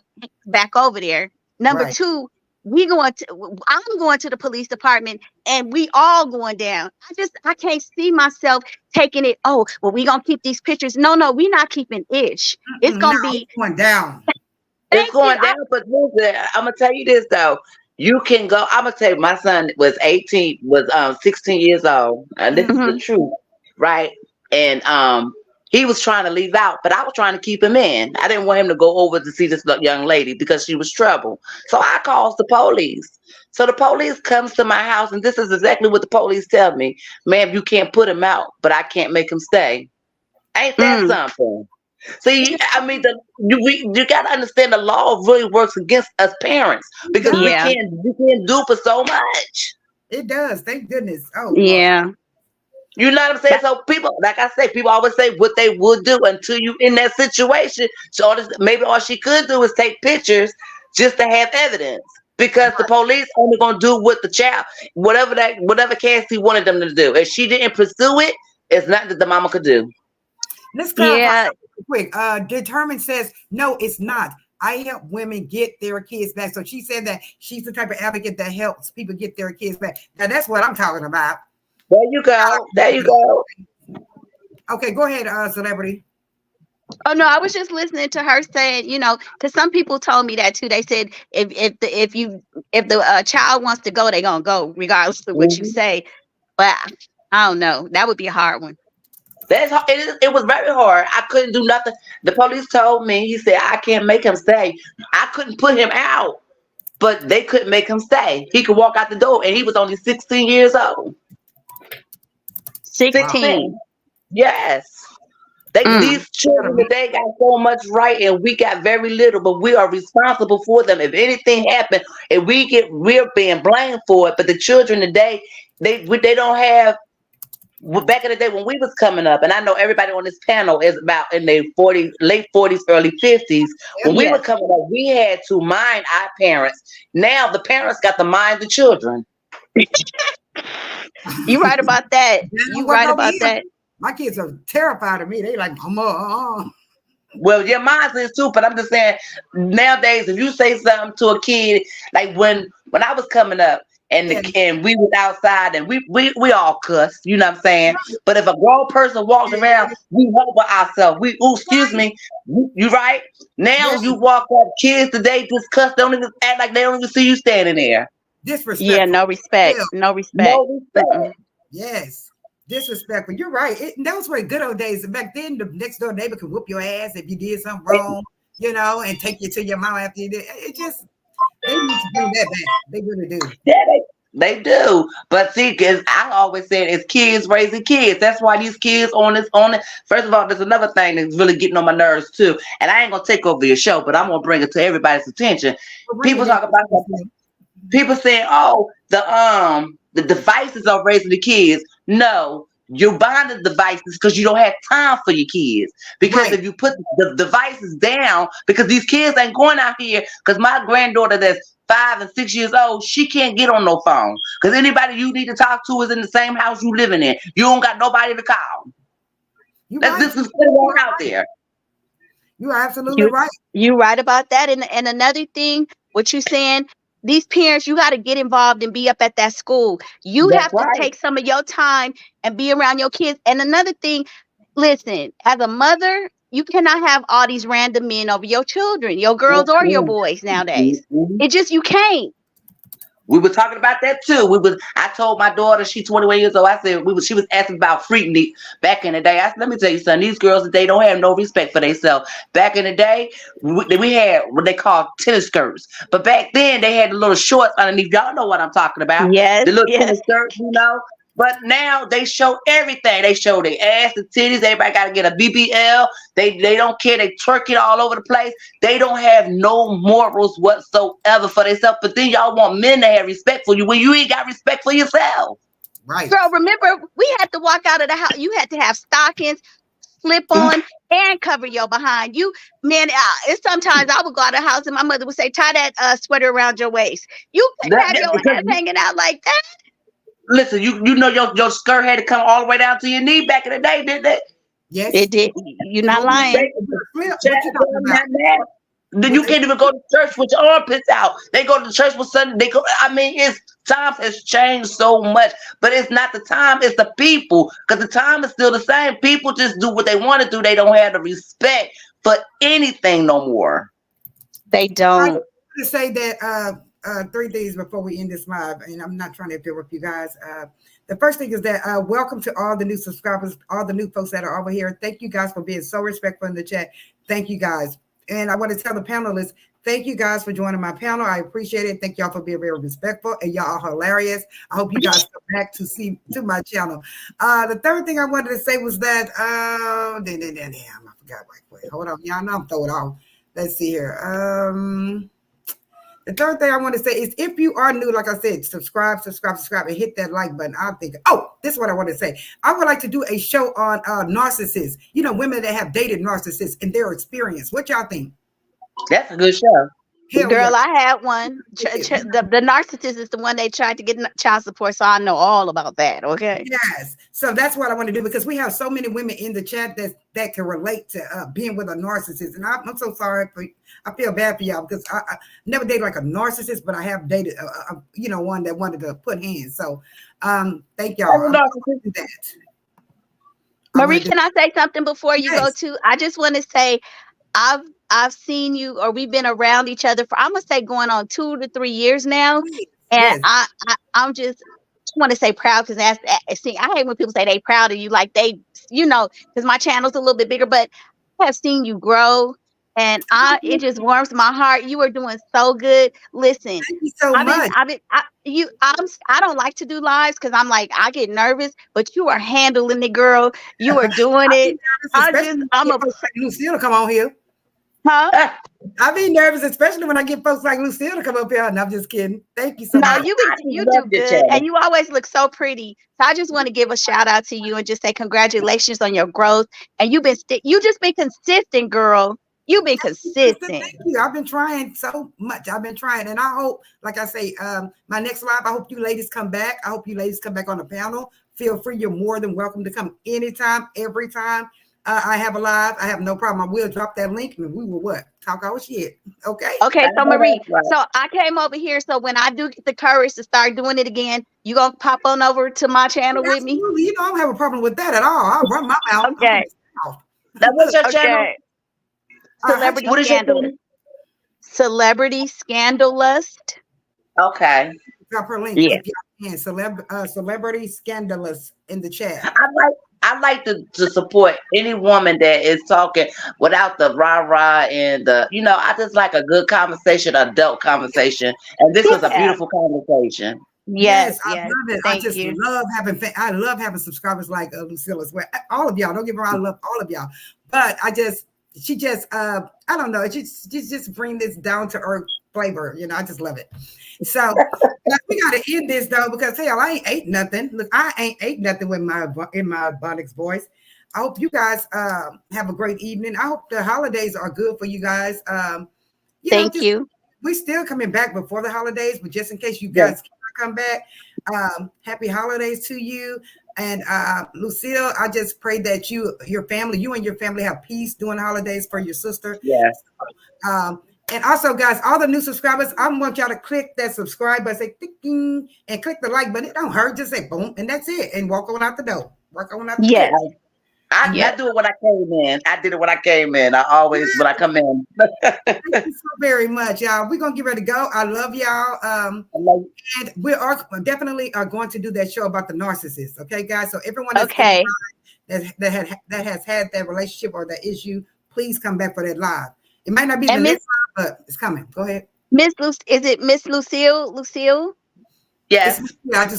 back over there. Number two, I'm going to the police department, and we all going down. I can't see myself taking it. Oh, well, we gonna keep these pictures. No, we're not keeping ish. It's gonna be going down. It's going down. But listen, I'm gonna tell you this though. You can go. I'm gonna tell you, my son was 16 years old, and this is the truth, right? And he was trying to leave out, but I was trying to keep him in. I didn't want him to go over to see this young lady because she was trouble. So I calls the police. So the police comes to my house, and this is exactly what the police tell me. Ma'am, you can't put him out, but I can't make him stay. Ain't that something? See, I mean, you got to understand the law really works against us parents because we Yeah. can't do for so much. It does. Thank goodness. Oh Lord. Yeah. You know what I'm saying? So people, like I say, people always say what they would do until you in that situation. So maybe all she could do is take pictures just to have evidence. Because the police only gonna do what the child, whatever Cassie wanted them to do. If she didn't pursue it, it's not that the mama could do. Let's clarify Yeah. something quick. Determined says no, it's not. I help women get their kids back. So she said that she's the type of advocate that helps people get their kids back. Now that's what I'm talking about. There you go. There you go. Okay, go ahead, celebrity. Oh no, I was just listening to her saying, you know, because some people told me that too. They said if the child wants to go, they gonna go regardless of what you say. But I don't know. That would be a hard one. That's it was very hard. I couldn't do nothing. The police told me, he said, I can't make him stay. I couldn't put him out, but they couldn't make him stay. He could walk out the door, and he was only 16 years old. 16. Yes. These children today got so much right, and we got very little, but we are responsible for them. If anything happened, and we're being blamed for it. But the children today, they don't have. Back in the day when we was coming up, and I know everybody on this panel is about in their late 40s, early 50s. When we were coming up, we had to mind our parents. Now the parents got to mind the children. You right about that. You right about that. My kids are terrified of me. They like, Mama. Well, your mine is too, but I'm just saying nowadays, if you say something to a kid, like when I was coming up and we was outside and we all cussed, you know what I'm saying? But if a grown person walks around, we humble ourselves. Excuse me, you right? Now you walk up, kids today just cuss, don't even act like they don't even see you standing there. Disrespectful. Yeah, no respect. No respect. No respect. Yes. Disrespectful. You're right. Those were good old days. Back then, the next door neighbor could whoop your ass if you did something wrong, you know, and take you to your mom after you did. It just, they need to bring that back. They really do. Yeah, they do. But see, because I always said it's kids raising kids. That's why these kids on it. First of all, there's another thing that's really getting on my nerves too. And I ain't gonna take over your show, but I'm gonna bring it to everybody's attention. People talk about people saying, "Oh, the devices are raising the kids." No, you're buying the devices because you don't have time for your kids. Because if you put the devices down, because these kids ain't going out here. Because my granddaughter that's 5 and 6 years old, she can't get on no phone. Because anybody you need to talk to is in the same house you living in. You don't got nobody to call. This is putting it out there. You are absolutely right. You right about that. And another thing, what you saying, these parents, you got to get involved and be up at that school. You have to take some of your time and be around your kids. And another thing, listen, as a mother, you cannot have all these random men over your children, your girls or your boys nowadays. It just, you can't. We were talking about that too. I told my daughter, she's 21 years old. I said she was asking about freaking back in the day. I said, let me tell you something. These girls today don't have no respect for themselves. Back in the day, we had what they call tennis skirts, but back then they had the little shorts underneath. Y'all know what I'm talking about? Yes, the little tennis skirts, you know. But now they show everything. They show their ass, the titties. Everybody got to get a BBL. They don't care. They twerking all over the place. They don't have no morals whatsoever for themselves. But then y'all want men to have respect for you when you ain't got respect for yourself. Right. Girl, remember, we had to walk out of the house. You had to have stockings, slip on, and cover your behind. It's sometimes I would go out of the house and my mother would say, tie that sweater around your waist. You couldn't have your ass hanging out like that. Listen, you know your skirt had to come all the way down to your knee back in the day, didn't it? Yes, it did. You're not lying. Then you can't even go to church with your armpits out. They go to church with Sunday. Times has changed so much, but it's not the time, it's the people. Because the time is still the same. People just do what they want to do. They don't have the respect for anything no more. They don't. I want to say that 3 days before we end this live, and I'm not trying to appeal with you guys. The first thing is that welcome to all the new subscribers, all the new folks that are over here. Thank you guys for being so respectful in the chat. Thank you guys. And I want to tell the panelists, thank you guys for joining my panel. I appreciate it. Thank y'all for being very respectful, and y'all are hilarious. I hope you guys come back to my channel. The third thing I wanted to say was that I God, wait. Hold on. Y'all know I'm throwing off. Let's see here. The third thing I want to say is if you are new, like I said, subscribe, and hit that like button. I'm thinking, this is what I want to say. I would like to do a show on narcissists, women that have dated narcissists and their experience. What y'all think? That's a good show. Hell Girl, yeah. I had one. The narcissist is the one they tried to get child support, so I know all about that. Okay. Yes. So that's what I want to do because we have so many women in the chat that can relate to being with a narcissist. And I'm so sorry I feel bad for y'all because I never dated like a narcissist, but I have dated one that wanted to put hands. So thank y'all. That. Marie, can I say something before you go Yes. to? I just want to say I've seen you, or we've been around each other for, I'm gonna say, going on 2 to 3 years now, and Yes. I'm just want to say proud because I hate when people say they proud of you, like they, because my channel's a little bit bigger, but I have seen you grow, and it just warms my heart. You are doing so good. Listen, Thank you so much. I don't like to do lives because I'm like I get nervous, but you are handling it, girl. You are doing it. I'm a Lucille to come on here. Huh? I be nervous, especially when I get folks like Lucille to come up here. And I'm just kidding. Thank you so much. No, you do good, and you always look so pretty. So I just want to give a shout out to you and just say congratulations on your growth. And you just been consistent, girl. You've been consistent. Thank you. I've been trying so much. I've been trying, and I hope, like I say, my next live, I hope you ladies come back. I hope you ladies come back on the panel. Feel free. You're more than welcome to come anytime, every time. I have a live. I have no problem. I will drop that link and we will talk our shit. Okay. Okay. So Marie, so I came over here. So when I do get the courage to start doing it again, you gonna pop on over to my channel with me? You know, I don't have a problem with that at all. I'll run my mouth. Okay. That was your channel. Celebrity what is your Scandalous. Celebrity Scandalust. Okay. Drop her link. Yeah. If y'all can. Celebrity Scandalous in the chat. I like to support any woman that is talking without the rah-rah and the, I just like a good conversation, adult conversation. And this was a beautiful conversation. Yes, I love it. Thank I just you. love having subscribers like Lucille as well. All of y'all, don't get me wrong, I love all of y'all. But she just I don't know, she just bring this down to earth flavor. I just love it. So we gotta end this though, because hell, I ain't ate nothing. Look, I ain't ate nothing in my Bonics voice. I hope you guys have a great evening. I hope the holidays are good for you guys. Thank you. We're still coming back before the holidays, but just in case you guys cannot come back, happy holidays to you. And Lucille, I just pray that you and your family have peace during the holidays for your sister. Yes. And also, guys, all the new subscribers, I want y'all to click that subscribe button, say ding, and click the like button. It don't hurt, just say boom, and that's it. And walk on out the door. Walk on out the door. I do it when I came in. I did it when I came in. I always, when I come in. Thank you so very much, y'all. We're going to get ready to go. I love y'all. And we are definitely going to do that show about the narcissist. Okay, guys? So everyone that's that has had that relationship or that issue, please come back for that live. It might not be the next live, but it's coming. Go ahead. Is it Miss Lucille? Lucille? Yes.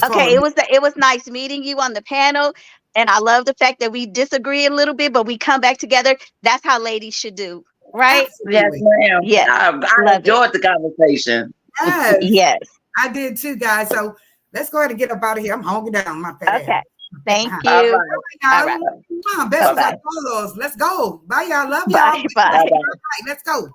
Okay, it was nice meeting you on the panel. And I love the fact that we disagree a little bit, but we come back together. That's how ladies should do, right? Absolutely. Yes, ma'am. Yes. I enjoyed the conversation. Yes. I did too, guys. So let's go ahead and get up out of here. I'm hungry down my fat Okay. ass. Thank you. All right. Come on, best of luck. Let's go. Bye, y'all. Love y'all. Bye. All right, let's go.